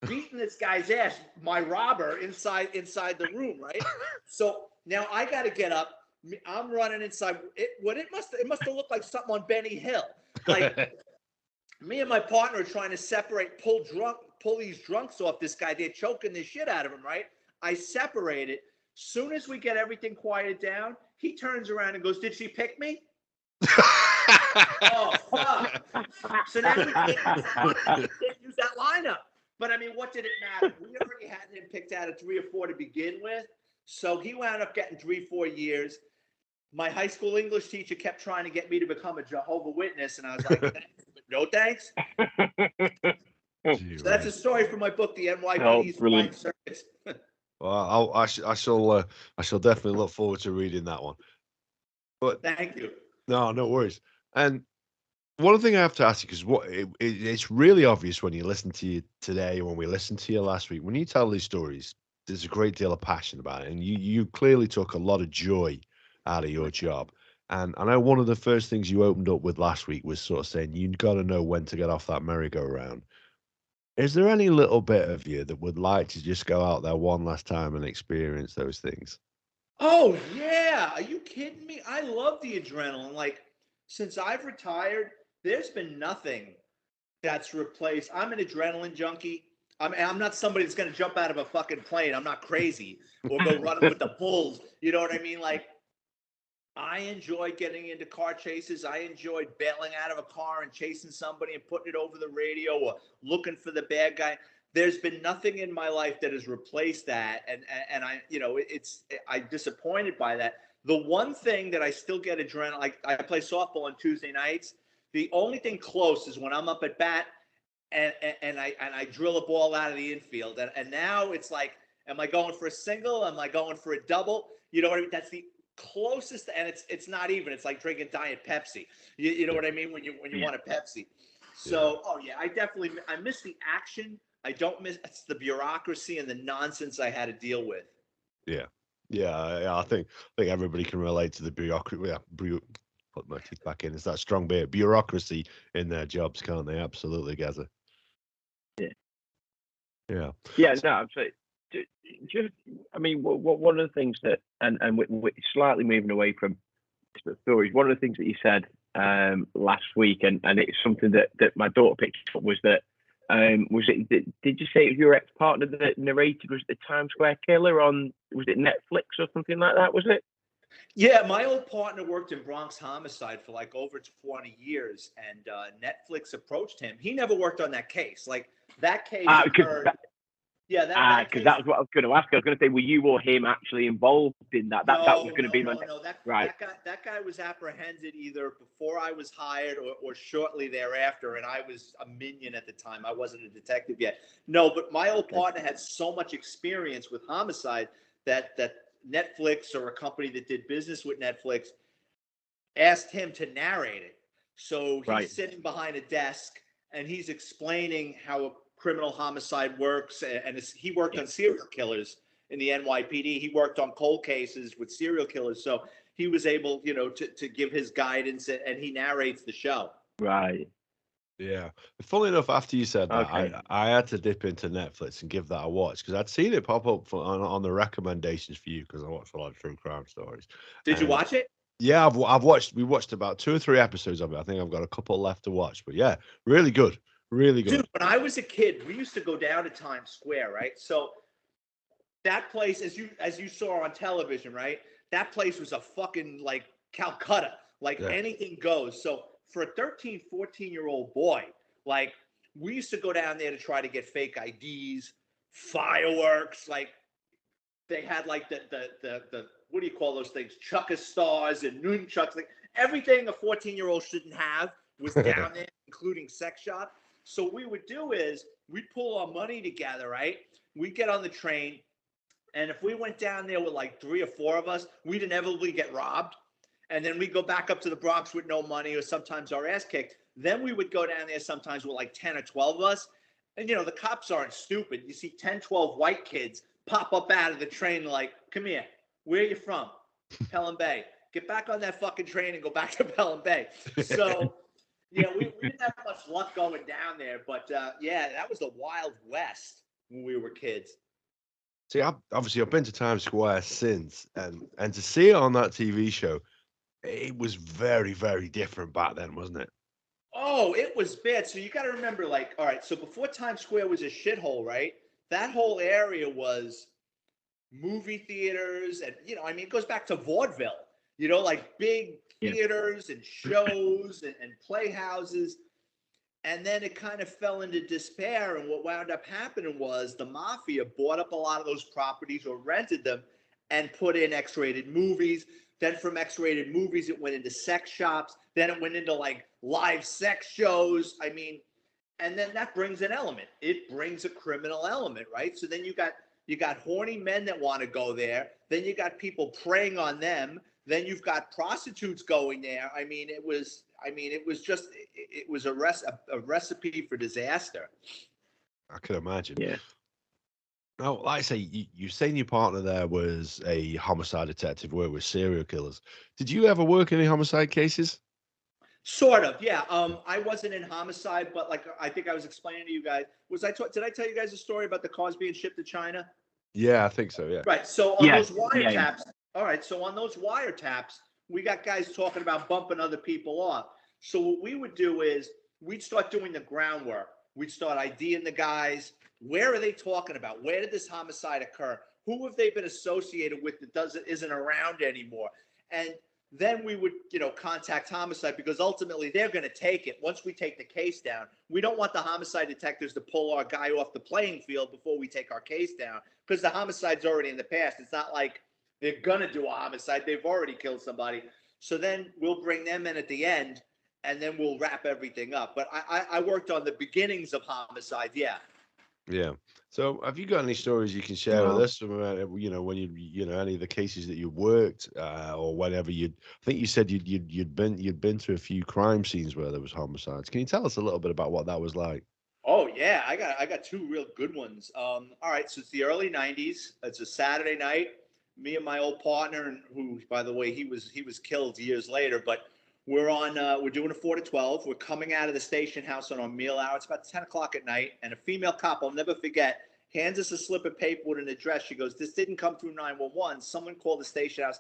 C: beating this guy's ass, my robber, inside the room, right? So now I got to get up. I'm running inside. It must have looked like something on Benny Hill. Like, me and my partner are trying to pull these drunks off this guy. They're choking the shit out of him, right? I separate it. Soon as we get everything quieted down, he turns around and goes, did she pick me? Oh, fuck. So now we can't use that lineup. But I mean, what did it matter? We already had him picked out at 3 or 4 to begin with. So he wound up getting 3-4 years. My high school English teacher kept trying to get me to become a Jehovah's Witness, and I was like, no thanks. So that's a story from my book, The NYPD's Flying Circus.
A: Well, I shall definitely look forward to reading that one. But
C: thank you.
A: No worries. And one thing I have to ask you, because it's really obvious when you listen to you today, when we listened to you last week, when you tell these stories, there's a great deal of passion about it, and you clearly took a lot of joy out of your job. And I know one of the first things you opened up with last week was sort of saying you've got to know when to get off that merry-go-round. Is there any little bit of you that would like to just go out there one last time and experience those things?
C: Oh, yeah. Are you kidding me? I love the adrenaline. Like, since I've retired, there's been nothing that's replaced. I'm an adrenaline junkie. I'm not somebody that's going to jump out of a fucking plane. I'm not crazy or go running with the bulls. You know what I mean? Like, I enjoy getting into car chases. I enjoyed bailing out of a car and chasing somebody and putting it over the radio or looking for the bad guy. There's been nothing in my life that has replaced that. And I'm disappointed by that. The one thing that I still get adrenaline, like I play softball on Tuesday nights. The only thing close is when I'm up at bat and I drill a ball out of the infield. And now it's like, am I going for a single? Am I going for a double? You know what I mean? That's the closest, and it's not even. It's like drinking Diet Pepsi. You know what I mean when you want a Pepsi. So I miss the action. I don't miss the bureaucracy and the nonsense I had to deal with.
A: Yeah. I think everybody can relate to the bureaucracy. Yeah, put my teeth back in. It's that strong bit bureaucracy in their jobs, can't they? Absolutely, Gaza. Yeah.
B: No, absolutely. Just, I mean, one of the things that, and we're slightly moving away from stories. One of the things that you said last week, and it's something that my daughter picked up, was that did you say it was your ex-partner that narrated, was it the Times Square Killer on, was it Netflix or something like that, was it?
C: Yeah, my old partner worked in Bronx Homicide for like over 20 years, and Netflix approached him. He never worked on that case. Like that case occurred.
B: Because that was what I was going to ask. I was going to say, were you or him actually involved in that? That was going to be my
C: right. That guy was apprehended either before I was hired or shortly thereafter, and I was a minion at the time. I wasn't a detective yet. No, but my old partner had so much experience with homicide that Netflix, or a company that did business with Netflix, asked him to narrate it. So he's sitting behind a desk and he's explaining how a criminal homicide works, and he worked on serial killers in the NYPD. He worked on cold cases with serial killers, so he was able, to give his guidance, and he narrates the show.
B: Right.
A: Yeah. Funnily enough, after you said that, I had to dip into Netflix and give that a watch, because I'd seen it pop up on the recommendations for you, because I watch a lot of true crime stories.
C: Did you watch it?
A: Yeah, I've watched. We watched about 2 or 3 episodes of it. I think I've got a couple left to watch. But yeah, really good. Really good.
C: Dude, when I was a kid, we used to go down to Times Square, right? So that place, as you saw on television, right? That place was a fucking like Calcutta. Like anything goes. So for a 13, 14-year-old boy, like we used to go down there to try to get fake IDs, fireworks. Like they had like the what do you call those things? Chukka stars and nunchucks. Like everything a 14-year-old shouldn't have was down there, including sex shop. So what we would do is we'd pull our money together, right? We'd get on the train, and if we went down there with like 3 or 4 of us, we'd inevitably get robbed. And then we'd go back up to the Bronx with no money, or sometimes our ass kicked. Then we would go down there sometimes with like 10 or 12 of us. And, the cops aren't stupid. You see 10, 12 white kids pop up out of the train like, come here. Where are you from? Pelham Bay. Get back on that fucking train and go back to Pelham Bay. So... yeah, we didn't have much luck going down there, but that was the Wild West when we were kids.
A: See, I've been to Times Square since, and to see it on that TV show, it was very, very different back then, wasn't it?
C: Oh, it was bad. So you got to remember, like, all right, so before Times Square was a shithole, right? That whole area was movie theaters, and it goes back to vaudeville. Like big theaters and shows and playhouses. And then it kind of fell into despair. And what wound up happening was the mafia bought up a lot of those properties or rented them and put in X-rated movies. Then from X-rated movies, it went into sex shops. Then it went into like live sex shows. And then that brings an element. It brings a criminal element, right? So then you got horny men that want to go there. Then you got people preying on them. Then you've got prostitutes going there. It was a recipe for disaster.
A: I can imagine.
B: Yeah.
A: Now, like I say, you saying your partner there was a homicide detective, worked with serial killers. Did you ever work any homicide cases?
C: Sort of, yeah. I wasn't in homicide, but like I think I was explaining to you guys. Did I tell you guys a story about the cars being shipped to China?
A: Yeah, I think so. Yeah.
C: Right. So on those wiretaps. All right, so on those wiretaps, we got guys talking about bumping other people off. So what we would do is we'd start doing the groundwork. We'd start IDing the guys. Where are they talking about? Where did this homicide occur? Who have they been associated with that isn't around anymore? And then we would, contact homicide, because ultimately they're going to take it. Once we take the case down, we don't want the homicide detectives to pull our guy off the playing field before we take our case down, because the homicide's already in the past. It's not like they're going to do a homicide. They've already killed somebody. So then we'll bring them in at the end, and then we'll wrap everything up. But I worked on the beginnings of homicide. Yeah.
A: Yeah. So, have you got any stories you can share with us from, when any of the cases that you worked, or whenever I think you said you'd been to a few crime scenes where there was homicides. Can you tell us a little bit about what that was like?
C: Oh yeah, I got two real good ones. All right, so it's the early '90s. It's a Saturday night. Me and my old partner, and who, by the way, he was killed years later. But we're doing a 4 to 12. We're coming out of the station house on our meal hour. It's about 10 o'clock at night, and a female cop, I'll never forget, hands us a slip of paper with an address. She goes, "This didn't come through 911. Someone called the station house.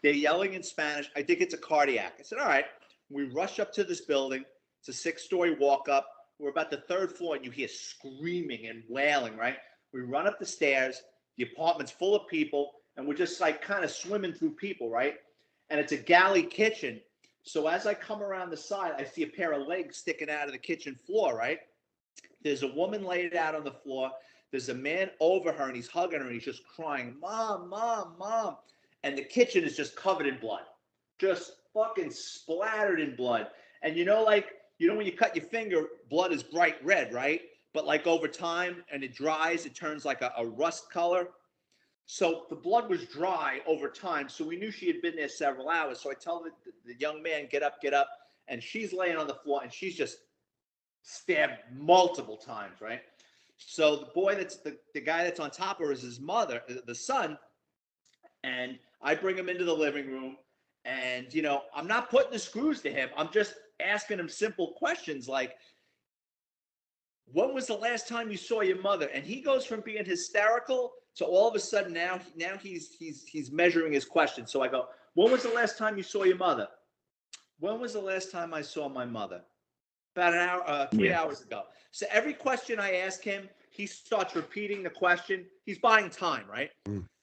C: They're yelling in Spanish. I think it's a cardiac." I said, "All right." We rush up to this building. It's a 6-story walk up. We're about the 3rd floor, and you hear screaming and wailing, right? We run up the stairs. The apartment's full of people, and we're just like kind of swimming through people, right? And it's a galley kitchen. So as I come around the side, I see a pair of legs sticking out of the kitchen floor, right? There's a woman laid out on the floor. There's a man over her, and he's hugging her, and he's just crying, "Mom, Mom, Mom." And the kitchen is just covered in blood, just fucking splattered in blood. And when you cut your finger, blood is bright red, right? But like over time and it dries, it turns like a rust color. So the blood was dry over time. So we knew she had been there several hours. So I tell the young man, get up. And she's laying on the floor and she's just stabbed multiple times, right? So the boy the guy that's on top of her is his mother, the son. And I bring him into the living room. And, I'm not putting the screws to him. I'm just asking him simple questions like, when was the last time you saw your mother? And he goes from being hysterical to all of a sudden now he's measuring his questions. So I go, when was the last time you saw your mother? When was the last time I saw my mother? About an hour, 3 hours ago. So every question I ask him, he starts repeating the question. He's buying time, right?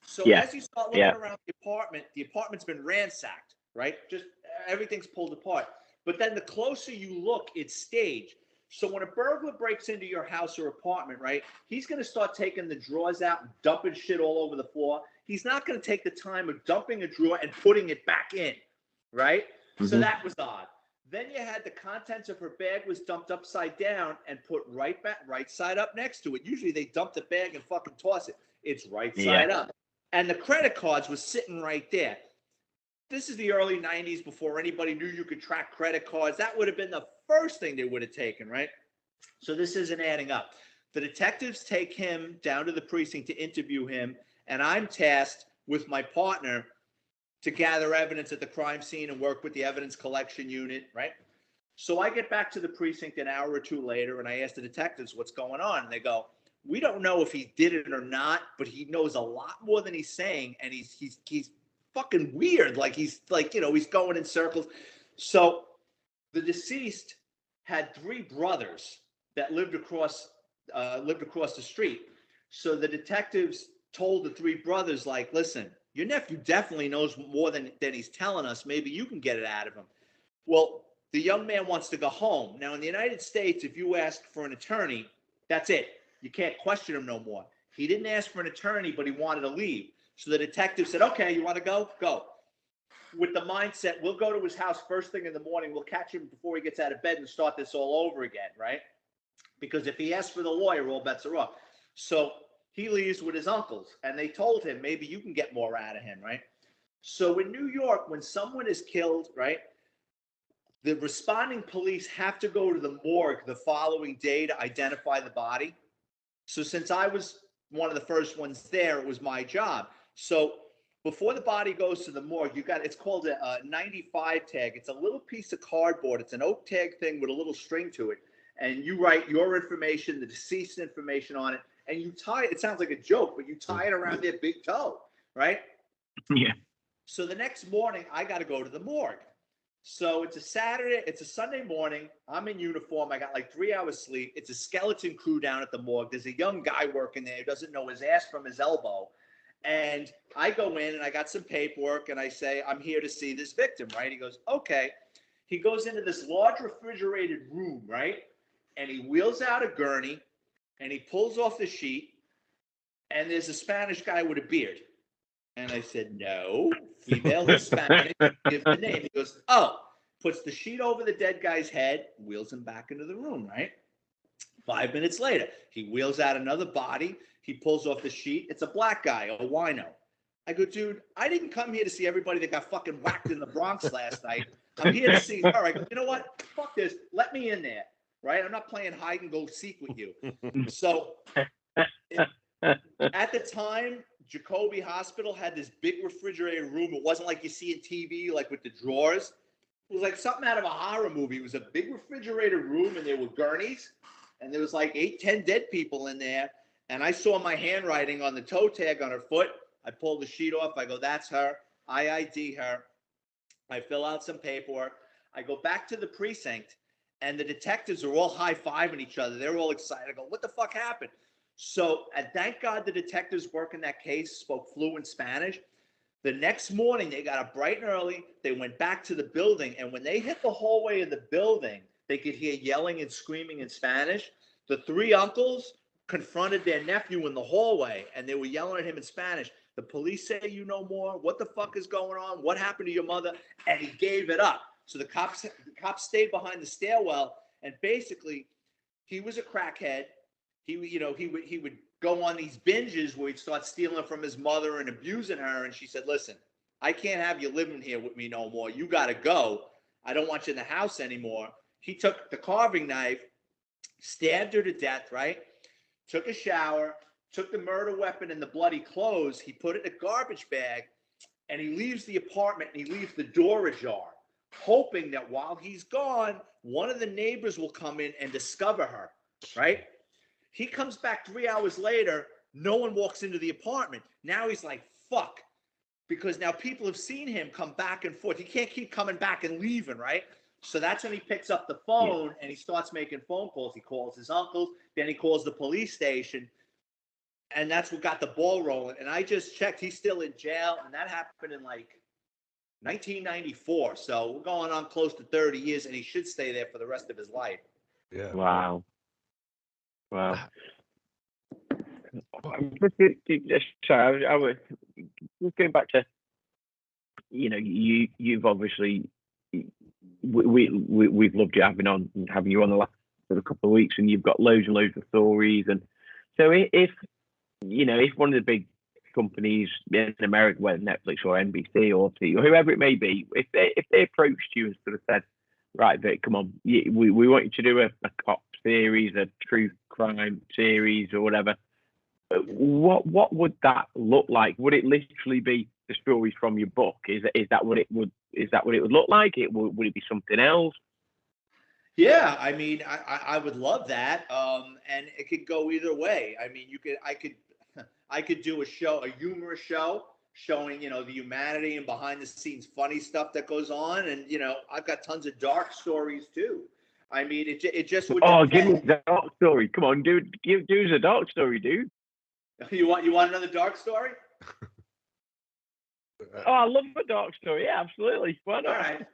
C: So as you start looking around the apartment's been ransacked, right? Just everything's pulled apart. But then the closer you look, it's staged. So when a burglar breaks into your house or apartment, right, he's going to start taking the drawers out and dumping shit all over the floor. He's not going to take the time of dumping a drawer and putting it back in, right? Mm-hmm. So that was odd. Then you had the contents of her bag was dumped upside down and put right side up next to it. Usually they dump the bag and fucking toss it. It's right side up. And the credit cards was sitting right there. This is the early 90s before anybody knew you could track credit cards. That would have been the first thing they would have taken, right? So this isn't adding up. The detectives take him down to the precinct to interview him, and I'm tasked with my partner to gather evidence at the crime scene and work with the evidence collection unit, right? So I get back to the precinct an hour or two later, and I ask the detectives what's going on, and they go, "We don't know if he did it or not, but he knows a lot more than he's saying, and he's fucking weird. Like he's going in circles." So the deceased had 3 brothers that lived across the street. So the detectives told the 3 brothers, like, "Listen, your nephew definitely knows more than he's telling us. Maybe you can get it out of him." Well, the young man wants to go home. Now in the United States, if you ask for an attorney, that's it. You can't question him no more. He didn't ask for an attorney, but he wanted to leave. So the detective said, "Okay, you want to go? Go." With the mindset, we'll go to his house first thing in the morning. We'll catch him before he gets out of bed and start this all over again, right? Because if he asks for the lawyer, all bets are off. So he leaves with his uncles, and they told him, maybe you can get more out of him, right? So in New York, when someone is killed, right, the responding police have to go to the morgue the following day to identify the body. So since I was one of the first ones there, it was my job. So before the body goes to the morgue, it's called a 95 tag. It's a little piece of cardboard. It's an oak tag thing with a little string to it. And you write your information, the deceased information on it, and you tie it sounds like a joke, but you tie it around their big toe, right?
B: Yeah.
C: So the next morning, I got to go to the morgue. So it's a Sunday morning. I'm in uniform. I got like 3 hours sleep. It's a skeleton crew down at the morgue. There's a young guy working there who doesn't know his ass from his elbow. And I go in and I got some paperwork and I say, "I'm here to see this victim," right? He goes, "Okay." He goes into this large refrigerated room, right? And he wheels out a gurney and he pulls off the sheet and there's a Spanish guy with a beard. And I said, "No, female Hispanic, give the name." He goes, "Oh, puts the sheet over the dead guy's head, wheels him back into the room, right? 5 minutes later, he wheels out another body. He pulls off the sheet. It's a black guy, a wino. I go, dude, I didn't come here to see everybody that got fucking whacked in the Bronx last night. I'm here to see her. I go, you know what? Fuck this. Let me in there, right? I'm not playing hide and go seek with you. So at the time, Jacoby Hospital had this big refrigerated room. It wasn't like you see in TV, like with the drawers. It was like something out of a horror movie. It was a big refrigerated room, and there were gurneys, and there was like 8, 10 dead people in there. And I saw my handwriting on the toe tag on her foot. I pulled the sheet off. I go, that's her. I ID her. I fill out some paperwork. I go back to the precinct, and the detectives are all high-fiving each other. They're all excited. I go, what the fuck happened? So, and thank God the detectives working that case spoke fluent Spanish. The next morning, they got up bright and early. They went back to the building, and when they hit the hallway of the building, they could hear yelling and screaming in Spanish. The 3 uncles confronted their nephew in the hallway, and they were yelling at him in Spanish. The police say you know more. What the fuck is going on? What happened to your mother? And he gave it up. So the cops stayed behind the stairwell, and basically, he was a crackhead. He would go on these binges where he'd start stealing from his mother and abusing her. And she said, listen, I can't have you living here with me no more. You got to go. I don't want you in the house anymore. He took the carving knife, stabbed her to death, right? Took a shower, took the murder weapon and the bloody clothes. He put it in a garbage bag, and he leaves the apartment, and he leaves the door ajar, hoping that while he's gone, one of the neighbors will come in and discover her, right? He comes back 3 hours later. No one walks into the apartment. Now he's like, fuck, because now people have seen him come back and forth. He can't keep coming back and leaving, right? So that's when he picks up the phone and he starts making phone calls. He calls his uncles, then he calls the police station, and that's what got the ball rolling. And I just checked, he's still in jail, and that happened in like 1994. So we're going on close to 30 years, and he should stay there for the rest of his life.
A: Yeah.
B: Wow. I'm sorry, I was just going back to, you've obviously, we've loved you having you on the last sort of couple of weeks, and you've got loads and loads of stories. And so if one of the big companies in America, whether Netflix or NBC or whoever it may be, if they approached you and sort of said, right, Vic, come on, we want you to do a cop series, a true crime series, or whatever, what would that look like? Would it literally be the stories from your book? Is that what it would look like? Would it be something else?
C: Yeah, I mean, I would love that, and it could go either way. I mean, I could do a humorous show showing, the humanity and behind the scenes funny stuff that goes on, and I've got tons of dark stories too. I mean, it just would.
B: Oh, give me the dark story! Come on, dude, give us a dark story, dude.
C: You want another dark story?
B: Oh, I love a dark story. Yeah, absolutely. Why not?
C: All right.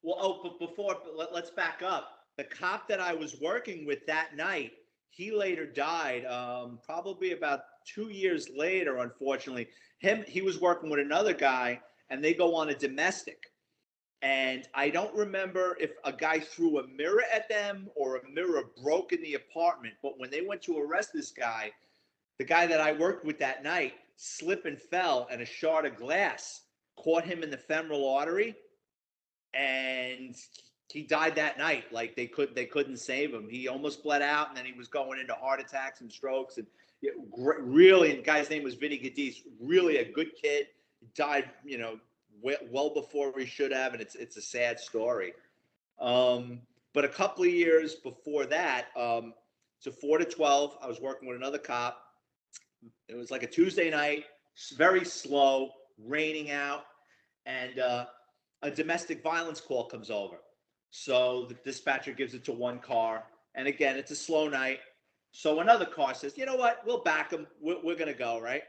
C: Well, but let's back up. The cop that I was working with that night, he later died. Probably about 2 years later, unfortunately. He was working with another guy, and they go on a domestic. And I don't remember if a guy threw a mirror at them or a mirror broke in the apartment. But when they went to arrest this guy, the guy that I worked with that night slipped and fell, and a shard of glass caught him in the femoral artery, and he died that night. Like they couldn't save him. He almost bled out, and then he was going into heart attacks and strokes. And really, and the guy's name was Vinny Gadis. Really a good kid. He died, well before he should have, and it's a sad story. But a couple of years before that, so 4 to 12, I was working with another cop. It was like a Tuesday night, very slow, raining out, and a domestic violence call comes over. So the dispatcher gives it to one car, and again, it's a slow night. So another car says, you know what, we'll back him. We're going to go, right?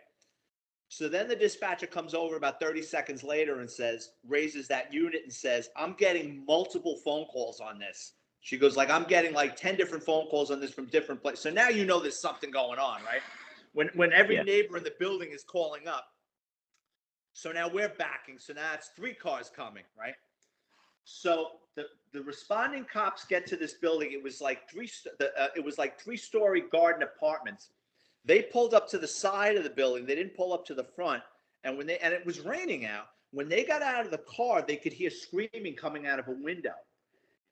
C: So then the dispatcher comes over about 30 seconds later and raises that unit and says, I'm getting multiple phone calls on this. She goes, I'm getting like 10 different phone calls on this from different places. So now there's something going on, right? When every neighbor in the building is calling up. So now we're backing. So now it's 3 cars coming, right? So the responding cops get to this building. It was like three-story garden apartments. They pulled up to the side of the building. They didn't pull up to the front. And it was raining out. When they got out of the car, they could hear screaming coming out of a window.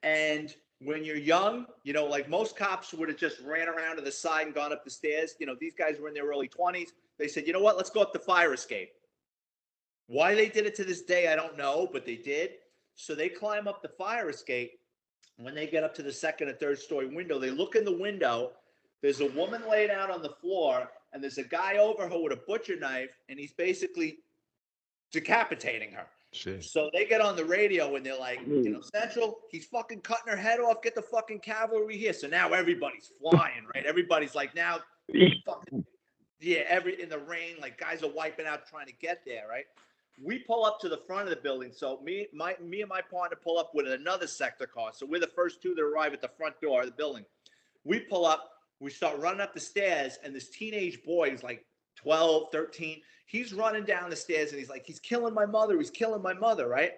C: And when you're young, like most cops would have just ran around to the side and gone up the stairs. These guys were in their early 20s. They said, you know what, let's go up the fire escape. Why they did it to this day, I don't know, but they did. So they climb up the fire escape. When they get up to the second or third story window, they look in the window. There's a woman laid out on the floor, and there's a guy over her with a butcher knife, and he's basically decapitating her.
A: Shit.
C: So they get on the radio and they're like, Central, he's fucking cutting her head off. Get the fucking cavalry here. So now everybody's flying, right? Everybody's like, now, fucking, in the rain, like guys are wiping out trying to get there, right? We pull up to the front of the building. So me and my partner pull up with another sector car. So we're the first two that arrive at the front door of the building. We pull up, we start running up the stairs, and this teenage boy is like 12, 13. He's running down the stairs, and he's like, he's killing my mother. He's killing my mother, right?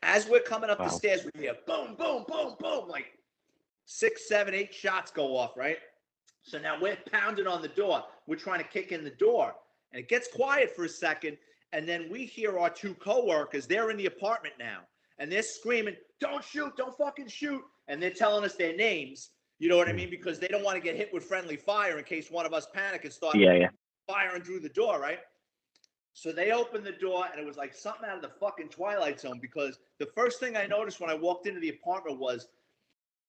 C: As we're coming up the stairs, we hear boom, boom, boom, boom, like 6, 7, 8 shots go off, right? So now we're pounding on the door. We're trying to kick in the door, and it gets quiet for a second, and then we hear our two coworkers. They're in the apartment now, and they're screaming, don't shoot, don't fucking shoot, and they're telling us their names. You know what I mean? Because they don't want to get hit with friendly fire in case one of us panic and start firing through the door, right? So they opened the door, and it was like something out of the fucking Twilight Zone, because the first thing I noticed when I walked into the apartment was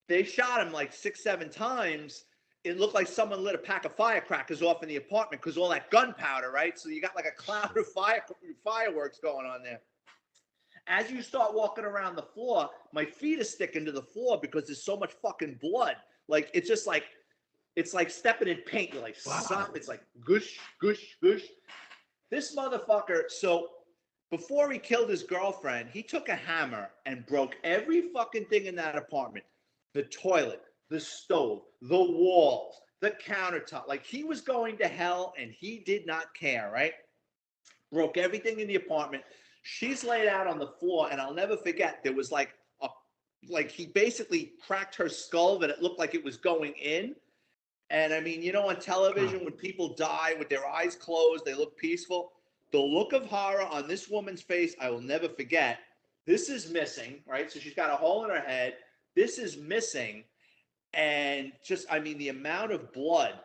C: they shot him like 6, 7 times. It looked like someone lit a pack of firecrackers off in the apartment because all that gunpowder, right? So you got like a cloud of fireworks going on there. As you start walking around the floor, my feet are sticking to the floor because there's so much fucking blood. Like, it's just like, it's like stepping in paint. You're like, stop. It's like, gush, gush, gush. This motherfucker, so before he killed his girlfriend, he took a hammer and broke every fucking thing in that apartment. The toilet, the stove, the walls, the countertop. Like, he was going to hell, and he did not care, right? Broke everything in the apartment. She's laid out on the floor, and I'll never forget, there was like he basically cracked her skull that it looked like it was going in. And I mean, on television, when people die with their eyes closed, they look peaceful. The look of horror on this woman's face, I will never forget. This is missing, right? So she's got a hole in her head. This is missing. And just, I mean, the amount of blood.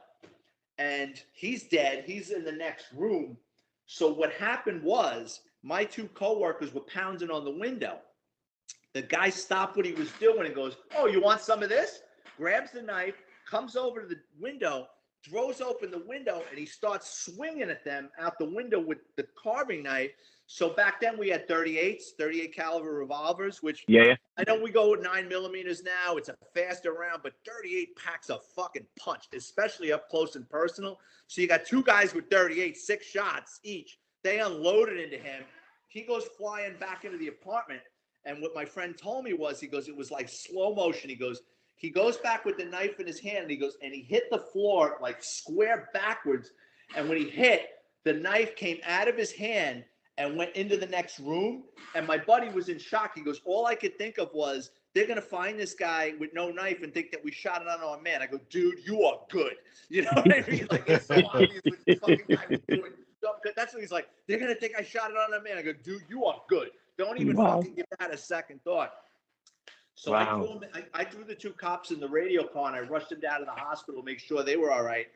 C: And he's dead. He's in the next room. So what happened was my two coworkers were pounding on the window. The guy stopped what he was doing and goes, oh, you want some of this? Grabs the knife, comes over to the window, throws open the window, and he starts swinging at them out the window with the carving knife. So back then we had 38 caliber revolvers, which I know we go with 9mm now. It's a faster round, but 38 packs a fucking punch, especially up close and personal. So you got two guys with 38, 6 shots each. They unloaded into him. He goes flying back into the apartment. And what my friend told me was, he goes, it was like slow motion. He goes back with the knife in his hand, and he hit the floor like square backwards. And when he hit, the knife came out of his hand and went into the next room. And my buddy was in shock. He goes, all I could think of was, they're going to find this guy with no knife and think that we shot it on our man. I go, dude, you are good. You know what I mean? Like, it's so obvious what the fucking guy was doing. That's what he's like. They're going to think I shot it on our man. I go, dude, you are good. Don't even fucking give that a second thought. So I threw the two cops in the radio car, and I rushed them down to the hospital to make sure they were all right.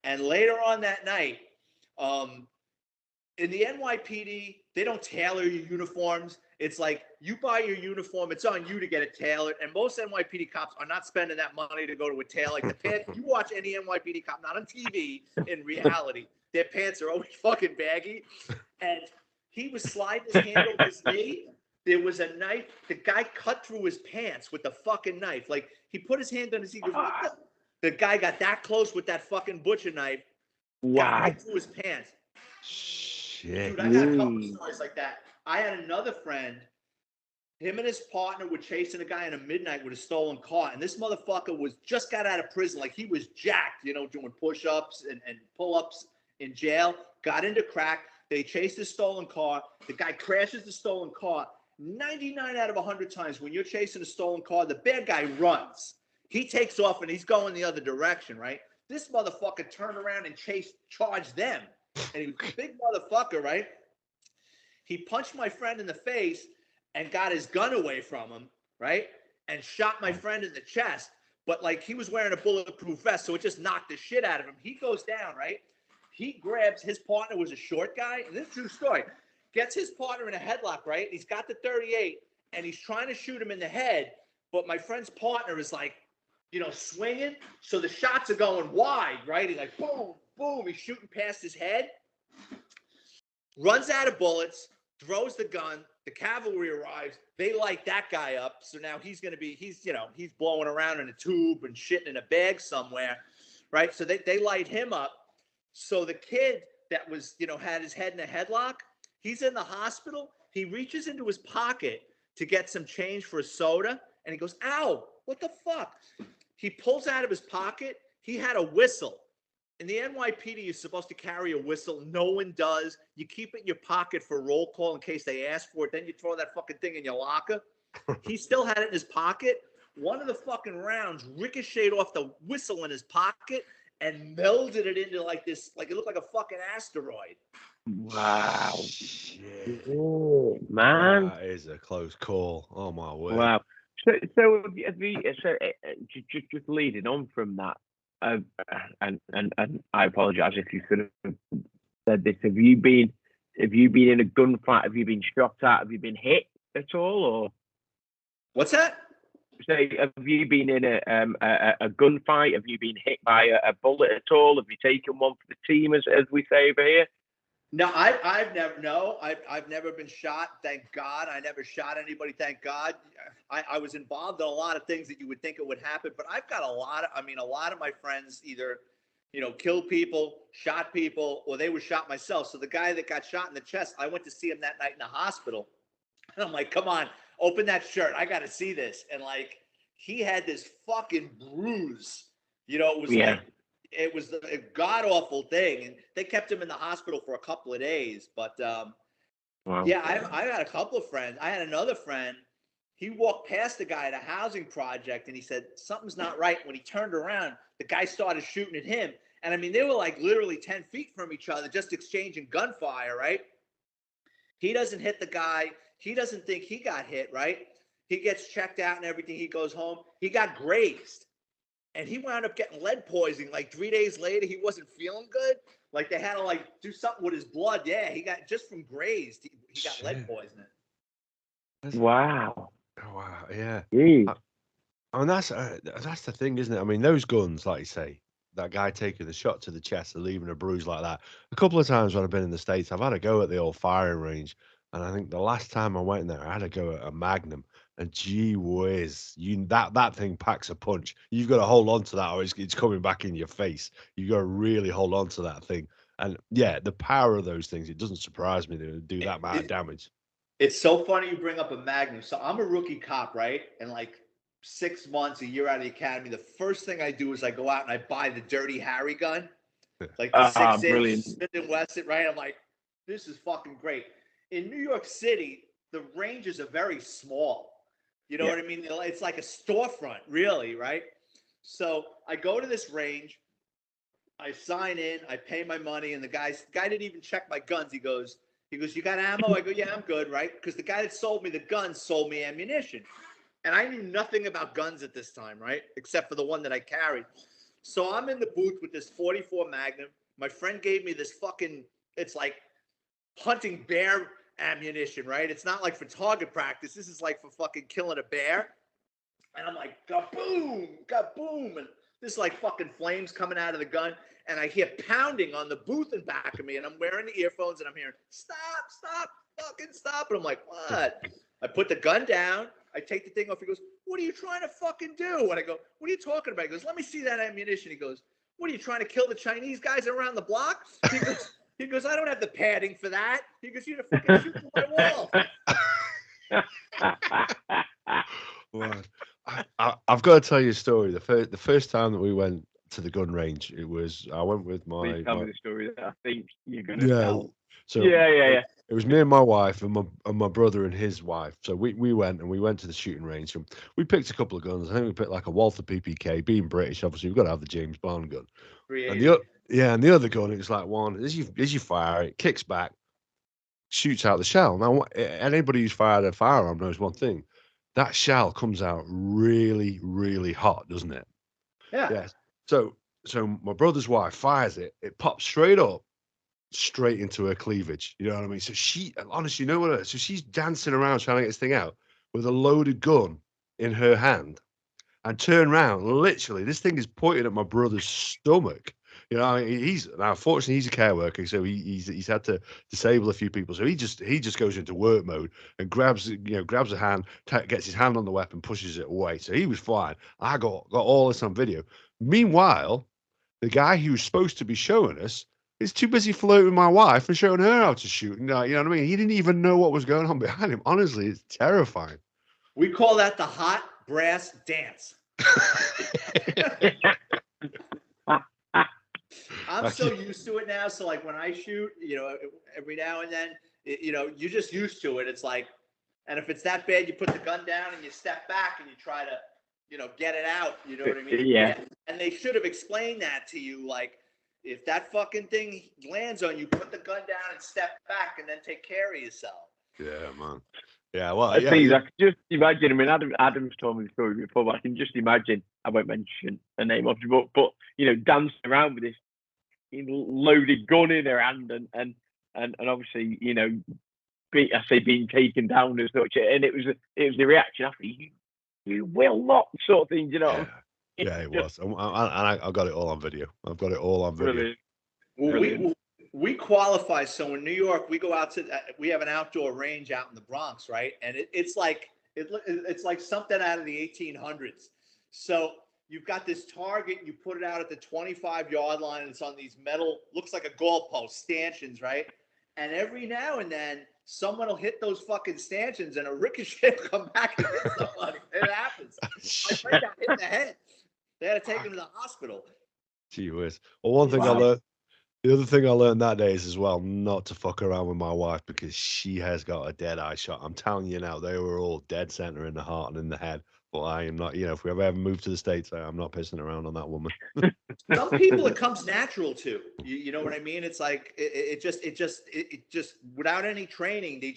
C: And later on that night, in the NYPD, they don't tailor your uniforms. It's like, you buy your uniform, it's on you to get it tailored. And most NYPD cops are not spending that money to go to a tailor. Like, the pants, you watch any NYPD cop, not on TV, in reality, their pants are always fucking baggy. And he was sliding his hand over his knee. There was a knife. The guy cut through his pants with the fucking knife. Like, he put his hand on his knee. The guy got that close with that fucking butcher knife. Got right through his pants.
A: Shit.
C: Dude, I got a couple stories like that. I had another friend. Him and his partner were chasing a guy in a midnight with a stolen car. And this motherfucker just got out of prison. Like, he was jacked, doing push-ups and pull-ups in jail. Got into crack. They chased his stolen car. The guy crashes the stolen car. 99 out of 100 times when you're chasing a stolen car, the bad guy runs. He takes off and he's going the other direction, right? This motherfucker turned around and charged them. And he was a big motherfucker, right? He punched my friend in the face and got his gun away from him, right? And shot my friend in the chest. But like he was wearing a bulletproof vest, so it just knocked the shit out of him. He goes down, right? He grabs, his partner was a short guy. And this is a true story. Gets his partner in a headlock, right? He's got the 38 and he's trying to shoot him in the head. But my friend's partner is like, you know, swinging. So the shots are going wide, right? He's like, boom, boom. He's shooting past his head. Runs out of bullets, throws the gun. The cavalry arrives. They light that guy up. So now he's blowing around in a tube and shitting in a bag somewhere, right? So they light him up. So the kid that was, you know, had his head in a headlock, he's in the hospital. He reaches into his pocket to get some change for a soda. And he goes, ow, what the fuck? He pulls out of his pocket. He had a whistle. In the NYPD, you're supposed to carry a whistle. No one does. You keep it in your pocket for roll call in case they ask for it. Then you throw that fucking thing in your locker. He still had it in his pocket. One of the fucking rounds ricocheted off the whistle in his pocket and melded it into like this, like it looked like a fucking asteroid.
B: Wow.
A: Shit.
B: Oh, man.
A: That is a close call. Oh, my word.
B: Wow. So just leading on from that, and I apologize if you could have said this. Have you been in a gunfight? Have you been shot at? Have you been hit at all? Or
C: what's that?
B: So have you been in a gunfight? Have you been hit by a bullet at all? Have you taken one for the team, as we say over here?
C: No, I've never been shot. Thank God. I never shot anybody. Thank God. I was involved in a lot of things that you would think it would happen, but I've got a lot of my friends either, you know, killed people, shot people, or they were shot myself. So the guy that got shot in the chest, I went to see him that night in the hospital. And I'm like, come on, open that shirt. I got to see this. And like, he had this fucking bruise, you know, it was like, it was a god awful thing, and they kept him in the hospital for a couple of days. But wow. Yeah, I had a couple of friends. I had another friend. He walked past the guy at a housing project, and he said something's not right. When he turned around, the guy started shooting at him, and I mean they were like literally 10 feet from each other, just exchanging gunfire. Right? He doesn't hit the guy. He doesn't think he got hit. Right? He gets checked out and everything. He goes home. He got grazed. And he wound up getting lead poisoning. Like 3 days later, he wasn't feeling good. Like they had to like do something with his blood. Yeah, he got just from grazed. He got lead poisoning.
B: Wow.
A: Oh, wow. Yeah.
B: I
A: mean, that's the thing, isn't it? I mean, those guns, like you say, that guy taking the shot to the chest and leaving a bruise like that. A couple of times when I've been in the States, I've had a go at the old firing range. And I think the last time I went in there, I had a go at a Magnum. And gee whiz, that thing packs a punch. You've got to hold on to that, or it's coming back in your face. You've got to really hold on to that thing. And yeah, the power of those things, it doesn't surprise me to do that amount of damage.
C: It's so funny you bring up a Magnum. So I'm a rookie cop, right? And like 6 months, a year out of the academy, the first thing I do is I go out and I buy the Dirty Harry gun. Like the 6-inch Smith & Wesson, right? I'm like, this is fucking great. In New York City, the ranges are very small. You know what I mean? It's like a storefront, really, right? So I go to this range, I sign in, I pay my money, and the guy didn't even check my guns. He goes, you got ammo? I go, yeah, I'm good, right? Because the guy that sold me the guns sold me ammunition. And I knew nothing about guns at this time, right? Except for the one that I carried. So I'm in the booth with this 44 Magnum. My friend gave me this fucking, it's like hunting bear ammunition, right? It's not like for target practice. This is like for fucking killing a bear. And I'm like, kaboom, kaboom. And there's like fucking flames coming out of the gun. And I hear pounding on the booth in back of me. And I'm wearing the earphones and I'm hearing, stop, fucking stop. And I'm like, what? I put the gun down. I take the thing off. He goes, what are you trying to fucking do? And I go, what are you talking about? He goes, let me see that ammunition. He goes, what are you trying to kill the Chinese guys around the block? He goes, I don't have the padding for that. He goes, you're fucking shooting my wall.
A: Well, I've got to tell you a story. The first time that we went to the gun range, I went with my.
B: Please tell me the story that I think you're gonna tell.
A: So
B: yeah.
A: It was me and my wife and my brother and his wife. So we went to the shooting range and we picked a couple of guns. I think we picked like a Walther PPK. Being British, obviously, we've got to have the James Bond gun. And
C: 380.
A: and the other gun, it was like one as you fire, it kicks back, shoots out the shell. Now, anybody who's fired a firearm knows one thing: that shell comes out really, really hot, doesn't it?
C: Yeah.
A: Yes. So my brother's wife fires it. It pops straight into her cleavage. You know what I mean? So she, honestly, you know what? So she's dancing around trying to get this thing out with a loaded gun in her hand, and turn around. Literally, this thing is pointing at my brother's stomach. You know, I mean, unfortunately he's a care worker, so he's had to disable a few people. So he just goes into work mode and grabs a hand, gets his hand on the weapon, pushes it away. So he was fine. I got all this on video. Meanwhile, the guy who was supposed to be showing us is too busy flirting with my wife and showing her how to shoot. You know what I mean? He didn't even know what was going on behind him. Honestly, it's terrifying.
C: We call that the hot brass dance. I'm so used to it now. So like when I shoot, every now and then, you're just used to it. It's like, and if it's that bad, you put the gun down and you step back and you try to, get it out. You know what I mean?
B: Yeah.
C: And they should have explained that to you. Like, if that fucking thing lands on you, put the gun down and step back and then take care of yourself.
A: Yeah, man. Yeah, well,
B: I can just imagine. I mean, Adam's told me the story before, but I can just imagine. I won't mention the name of the book, but dancing around with this loaded gun in her hand, and obviously, being taken down as such, and it was the reaction after you will not sort of thing,
A: Yeah, it was, and I got it all on video. I've got it all on video.
C: Brilliant. Well, we qualify. So in New York, we go out to we have an outdoor range out in the Bronx, right? And it's like something out of the 1800s. So you've got this target, you put it out at the 25-yard line, and it's on these metal, looks like a goalpost, stanchions, right? And every now and then, someone will hit those fucking stanchions, and a ricochet will come back and hit somebody. It happens. My friend got hit in the head. They had to take him to the hospital.
A: Gee whiz. Well, the other thing I learned that day is as well not to fuck around with my wife because she has got a dead eye shot. I'm telling you now, they were all dead center in the heart and in the head. But I am not, if we ever move to the States, I'm not pissing around on that woman.
C: Some people it comes natural to. You know what I mean? It's like it just without any training, they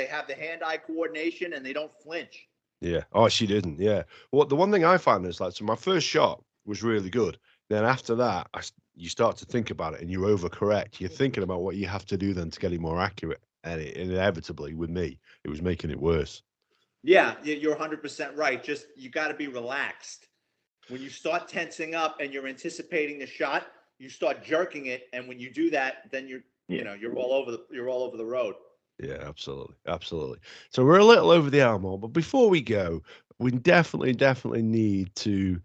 C: have the hand-eye coordination and they don't flinch.
A: Yeah. Oh, she didn't. Yeah. Well, the one thing I found is so my first shot was really good. Then after that, you start to think about it and you overcorrect. You're thinking about what you have to do then to get it more accurate. And inevitably, with me, it was making it worse.
C: Yeah, you're 100% right. Just you got to be relaxed. When you start tensing up and you're anticipating the shot, you start jerking it, and when you do that, then you're all over the road.
A: Yeah, absolutely. So we're a little over the hour mark, but before we go, we definitely need to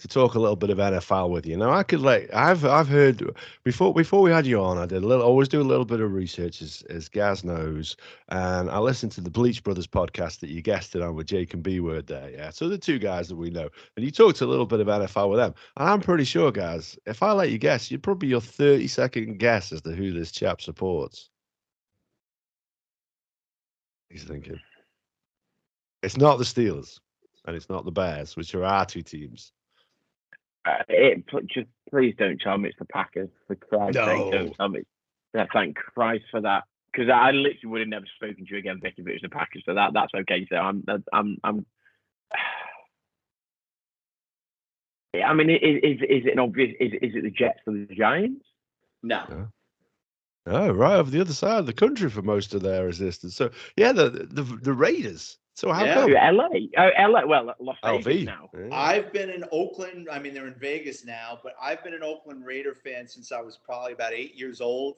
A: talk a little bit of NFL with you. Now, I've heard before we had you on, I always do a little bit of research as Gaz knows, and I listened to the Bleach Brothers podcast that you guested on with Jake and B Word there. Yeah, so the two guys that we know, and you talked a little bit of NFL with them, and I'm pretty sure, guys, if I let you guess, you'd probably your 30-second guess as to who this chap supports. He's thinking. It's not the Steelers, and it's not the Bears, which are our two teams.
B: Just please don't tell me it's the Packers. For Christ's sake, don't tell me. Thank Christ for that, because I literally would have never spoken to you again, Vic, if it was the Packers. So that's okay. So I'm. I mean, is it an obvious? Is it the Jets or the Giants?
C: No.
A: Oh, right over the other side of the country for most of their existence. So yeah, the Raiders. So how come?
B: LA? Oh, LA. Well, Las Vegas now.
A: Yeah.
C: I've been in Oakland. I mean, they're in Vegas now, but I've been an Oakland Raider fan since I was probably about 8 years old.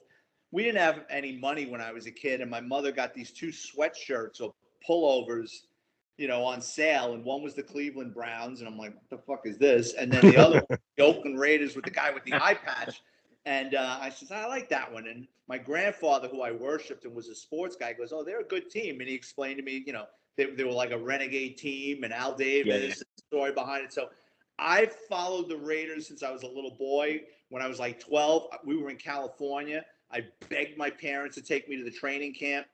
C: We didn't have any money when I was a kid, and my mother got these two sweatshirts or pullovers, on sale, and one was the Cleveland Browns, and I'm like, what the fuck is this? And then the other one, the Oakland Raiders with the guy with the eye patch. And I said, I like that one. And my grandfather, who I worshipped and was a sports guy, goes, oh, they're a good team. And he explained to me, they were like a renegade team, and Al Davis, the story behind it. So I've followed the Raiders since I was a little boy. When I was like 12, we were in California. I begged my parents to take me to the training camp.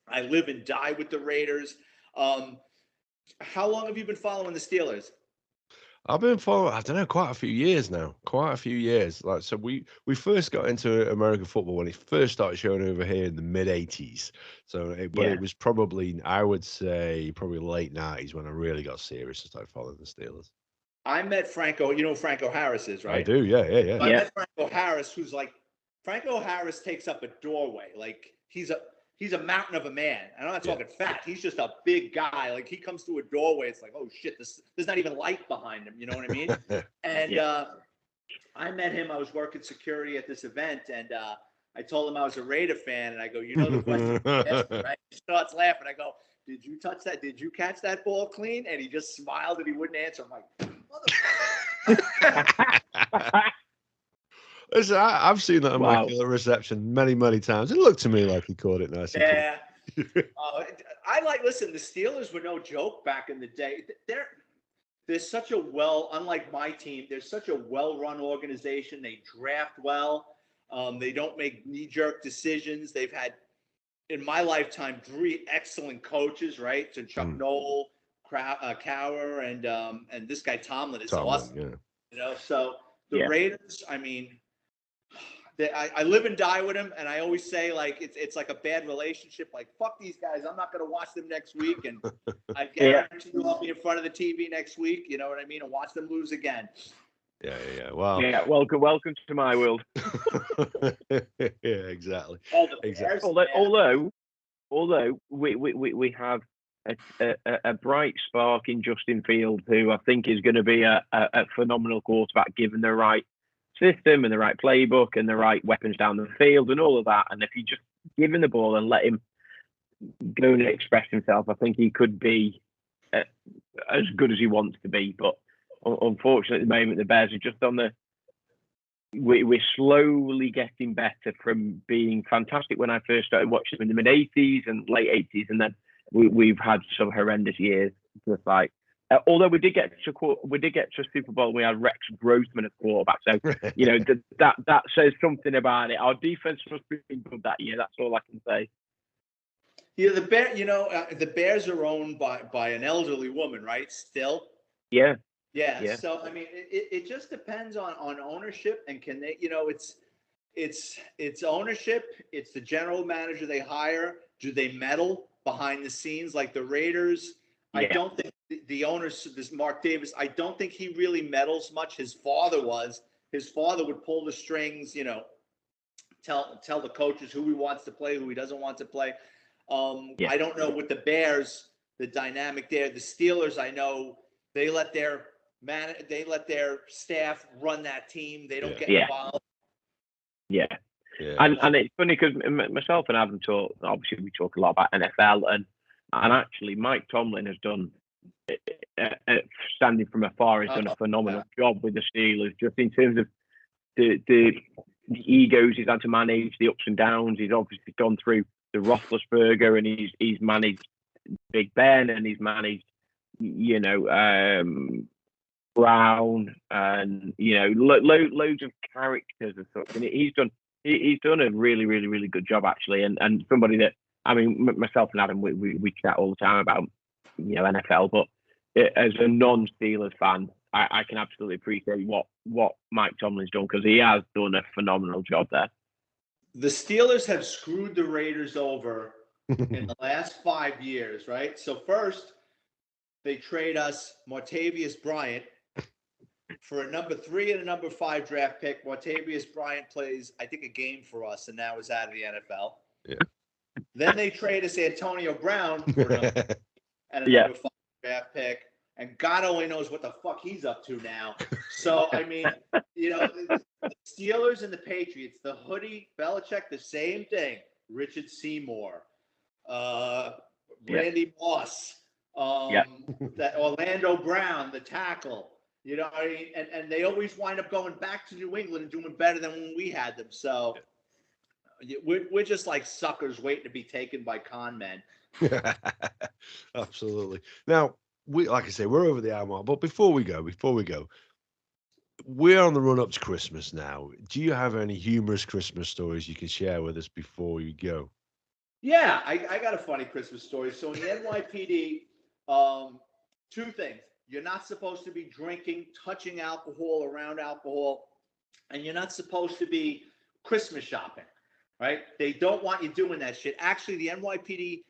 C: I live and die with the Raiders. How long have you been following the Steelers?
A: I've been following, I don't know, quite a few years now. Quite a few years. Like, so we first got into American football when it first started showing over here in the mid '80s. So, but it was probably, I would say, probably late '90s when I really got serious and started following the Steelers.
C: I met Franco. You know who Franco Harris is, right?
A: I do. Yeah.
C: I met Franco Harris, who's like, Franco Harris takes up a doorway. Like he's a mountain of a man. I'm not talking fat. He's just a big guy. Like he comes through a doorway. It's like, oh shit, there's not even light behind him. You know what I mean? And I met him. I was working security at this event, and I told him I was a Raider fan, and I go, you know the question, right? He starts laughing. I go, did you touch that? Did you catch that ball clean? And he just smiled and he wouldn't answer. I'm like, motherfucker.
A: Listen, I've seen that immaculate reception many, many times. It looked to me like he caught it nice.
C: Yeah. Listen, the Steelers were no joke back in the day. There's such a unlike my team, there's such a well-run organization. They draft well. They don't make knee-jerk decisions. They've had, in my lifetime, 3 excellent coaches, right? So Chuck Noll, Cowher, and this guy Tomlin is awesome. Yeah. You know, so the Raiders, I mean, I live and die with him, and I always say, like, it's like a bad relationship. Like, fuck these guys. I'm not going to watch them next week, and I guarantee you I'll be in front of the TV next week, you know what I mean, and watch them lose again.
A: Yeah. Wow.
B: Yeah, welcome to my world.
A: Yeah, exactly.
B: Although we have a bright spark in Justin Fields, who I think is going to be a phenomenal quarterback, given the right system and the right playbook and the right weapons down the field and all of that. And if you just give him the ball and let him go and express himself, I think he could be as good as he wants to be. But unfortunately, at the moment, the Bears are just on the. We're slowly getting better from being fantastic when I first started watching them in the mid '80s and late '80s, and then we've had some horrendous years. Just like, although we did get to a Super Bowl, and we had Rex Grossman as quarterback. So you know that says something about it. Our defense was pretty good that year. That's all I can say.
C: Yeah, the Bears are owned by an elderly woman, right? Still.
B: Yeah.
C: So I mean, it just depends on ownership, and can they, it's ownership. It's the general manager they hire. Do they meddle behind the scenes like the Raiders? Yeah. I don't think the owners, this Mark Davis, I don't think he really meddles much. His father would pull the strings, tell the coaches who he wants to play, who he doesn't want to play. I don't know with the Bears, the dynamic there. The Steelers, I know they let their staff run that team. They don't get involved.
B: Yeah. And it's funny because myself and Adam talk. Obviously, we talk a lot about NFL, and actually, Mike Tomlin has done, standing from afar, has done a phenomenal job with the Steelers, just in terms of the egos he's had to manage, the ups and downs. He's obviously gone through the Roethlisberger, and he's managed Big Ben, and he's managed, Brown, and loads of characters and such. And he's done a really, really, really good job, actually. And somebody that, I mean, myself and Adam, we chat all the time about NFL, but as a non-Steelers fan, I can absolutely appreciate what Mike Tomlin's done, because he has done a phenomenal job there.
C: The Steelers have screwed the Raiders over in the last 5 years, right? So first, they trade us Martavius Bryant for a number 3 and a number 5 draft pick. Martavius Bryant plays, I think, a game for us, and now is out of the NFL.
A: Yeah.
C: Then they trade us Antonio Brown for a number and a number 5 draft pick, and God only knows what the fuck he's up to now. So, I mean, the Steelers and the Patriots, the hoodie, Belichick, the same thing. Richard Seymour, Randy Moss, that Orlando Brown, the tackle. And they always wind up going back to New England and doing better than when we had them. So we're just like suckers waiting to be taken by con men.
A: Absolutely. Now, like I say, we're over the hour mark. But before we go, we're on the run up to Christmas now. Do you have any humorous Christmas stories you can share with us before you go?
C: Yeah, I got a funny Christmas story. So in the NYPD, two things. You're not supposed to be drinking, touching alcohol, around alcohol, and you're not supposed to be Christmas shopping, right? They don't want you doing that shit. Actually, the NYPD,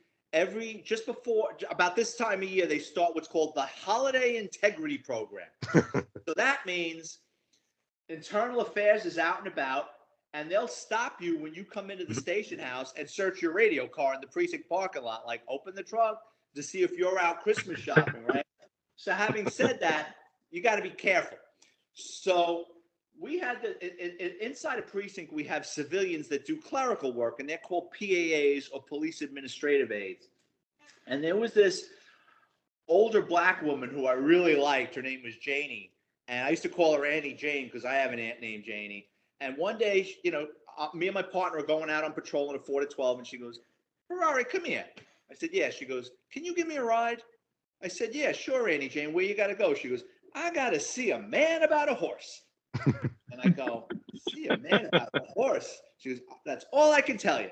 C: just before, about this time of year, they start what's called the Holiday Integrity Program. So that means Internal Affairs is out and about, and they'll stop you when you come into the station house and search your radio car in the precinct parking lot, like open the trunk to see if you're out Christmas shopping, right? So having said that, you got to be careful. So we had inside a precinct, we have civilians that do clerical work, and they're called PAAs, or police administrative aides. And there was this older black woman who I really liked. Her name was Janie. And I used to call her Auntie Jane because I have an aunt named Janie. And one day, me and my partner are going out on patrol in a 4 to 12, and she goes, "Ferrari, come here." I said, "Yeah." She goes, "Can you give me a ride?" I said, "Yeah, sure, Auntie Jane. Where you got to go?" She goes, "I got to see a man about a horse." And I go, "See a man about a horse?" She goes, "That's all I can tell you."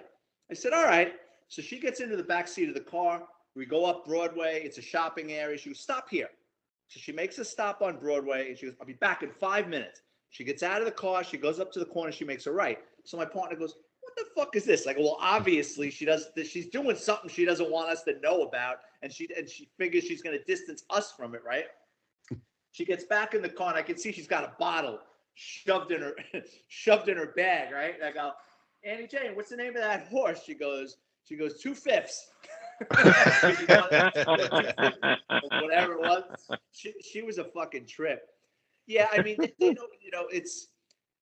C: I said, "All right." So she gets into the back seat of the car. We go up Broadway. It's a shopping area. She goes, "Stop here." So she makes a stop on Broadway, and she goes, "I'll be back in 5 minutes." She gets out of the car. She goes up to the corner. She makes a right. So my partner goes, "What the fuck is this?" Like, well, obviously she's doing something she doesn't want us to know about, and she figures she's going to distance us from it, right? She gets back in the car, and I can see she's got a bottle shoved in her bag, right? And I go, "Auntie Jane, what's the name of that horse?" She goes, "2/5." Whatever it was, she was a fucking trip. Yeah, I mean, they don't,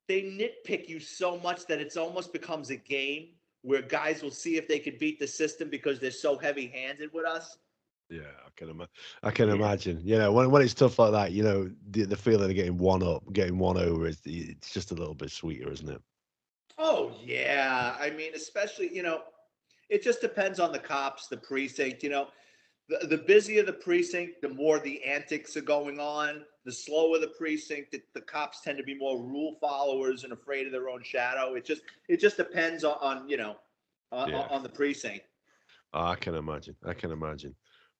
C: they nitpick you so much that it's almost becomes a game where guys will see if they can beat the system because they're so heavy-handed with us.
A: Yeah, I can imagine. When it's tough like that, the feeling of getting one up, getting one over, it's just a little bit sweeter, isn't it?
C: Oh yeah, I mean, especially it just depends on the cops, the precinct. The busier the precinct, the more the antics are going on. The slower the precinct, the cops tend to be more rule followers and afraid of their own shadow. It just depends on the precinct.
A: I can imagine.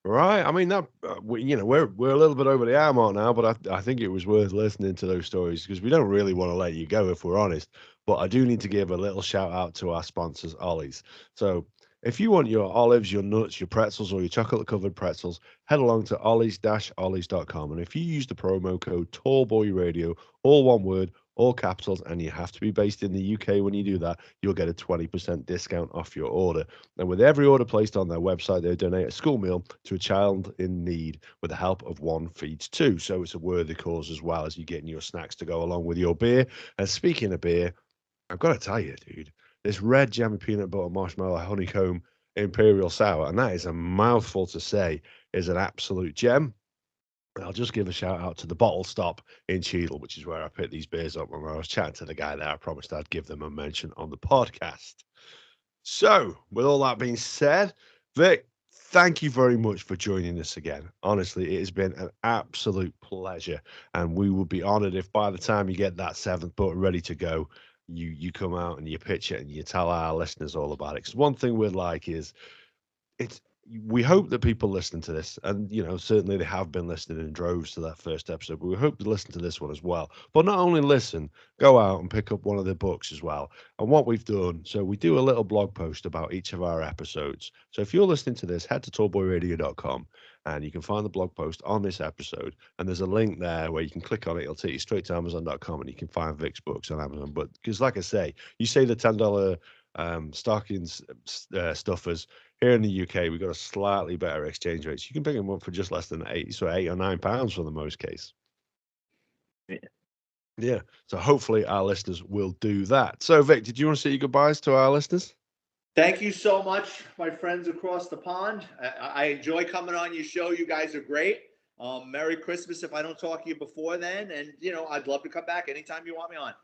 A: Right. I mean, that we're a little bit over the hour mark now, but I think it was worth listening to those stories because we don't really want to let you go if we're honest. But I do need to give a little shout out to our sponsors, Ollie's. So if you want your olives, your nuts, your pretzels, or your chocolate covered pretzels, head along to ollies-ollies.com. And if you use the promo code TallBoyRadio, all one word, all capitals, and you have to be based in the UK when you do that, you'll get a 20% discount off your order. And with every order placed on their website, they donate a school meal to a child in need with the help of One Feeds Two. So it's a worthy cause as well as you getting your snacks to go along with your beer. And speaking of beer, I've got to tell you, dude, this red jammy peanut butter marshmallow honeycomb imperial sour, and that is a mouthful to say, is an absolute gem. I'll just give a shout out to the Bottle Stop in Cheadle, which is where I picked these beers up. When I was chatting to the guy there, I promised I'd give them a mention on the podcast. So, with all that being said, Vic, thank you very much for joining us again. Honestly, it has been an absolute pleasure, and we would be honored if by the time you get that seventh book ready to go, you come out and you pitch it and you tell our listeners all about it. Because one thing we'd like is it's we hope that people listen to this, and certainly they have been listening in droves to that first episode, but we hope to listen to this one as well. But not only listen, go out and pick up one of the books as well. And what we've done, so we do a little blog post about each of our episodes. So if you're listening to this, head to tallboyradio.com and you can find the blog post on this episode, and there's a link there where you can click on it. It'll take you straight to amazon.com, and you can find Vic's books on Amazon. But because like I say, you say the $10 stockings stuffers. Here in the UK, we've got a slightly better exchange rate. So you can pick them up for just less than £8 or £9 for the most case. Yeah. So hopefully our listeners will do that. So Vic, did you want to say your goodbyes to our listeners?
C: Thank you so much, my friends across the pond. I enjoy coming on your show. You guys are great. Merry Christmas if I don't talk to you before then. And, I'd love to come back anytime you want me on.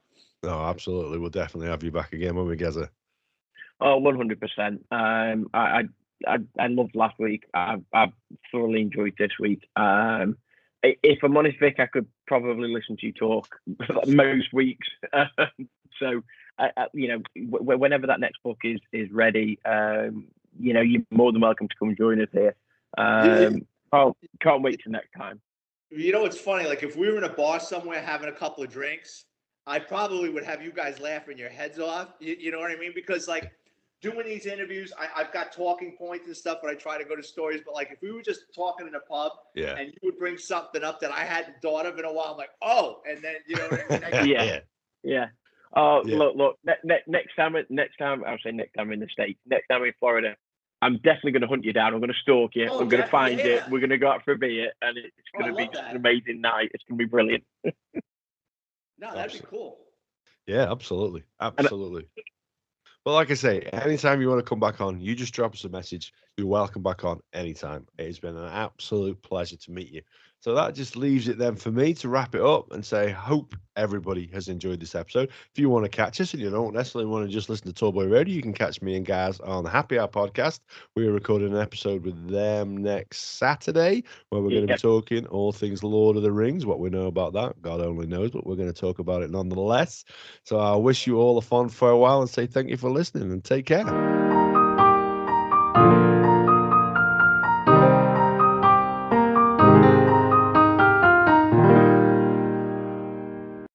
A: Oh, absolutely. We'll definitely have you back again when we get there.
B: Oh, 100%. I loved last week. I've thoroughly enjoyed this week. If I'm honest, Vic, I could probably listen to you talk most weeks. So, whenever that next book is ready, you're more than welcome to come join us here. Can't wait till next time.
C: You know, it's funny. Like if we were in a bar somewhere having a couple of drinks, I probably would have you guys laughing your heads off. You know what I mean? Because like doing these interviews, I've got talking points and stuff when I try to go to stories. But like if we were just talking in a pub, and you would bring something up that I hadn't thought of in a while, I'm like, oh, and then you know what I mean?
B: Yeah. Oh, look. Next time, I'll say next time we're in the States. Next time we're in Florida, I'm definitely going to hunt you down. I'm going to stalk you. I'm going to find you. We're going to go out for a beer, and it's going to be just an amazing night. It's going to be brilliant.
C: No, that'd be cool.
A: Yeah, absolutely. Well, like I say, anytime you want to come back on, you just drop us a message. You're welcome back on anytime. It's been an absolute pleasure to meet you. So that just leaves it then for me to wrap it up and say, hope everybody has enjoyed this episode. If you want to catch us and you don't necessarily want to just listen to Tallboy Radio, you can catch me and Gaz on the Happy Hour podcast. We are recording an episode with them next Saturday where we're going to be talking all things Lord of the Rings. What we know about that, God only knows, but we're going to talk about it nonetheless. So I wish you all a fond farewell and say thank you for listening and take care.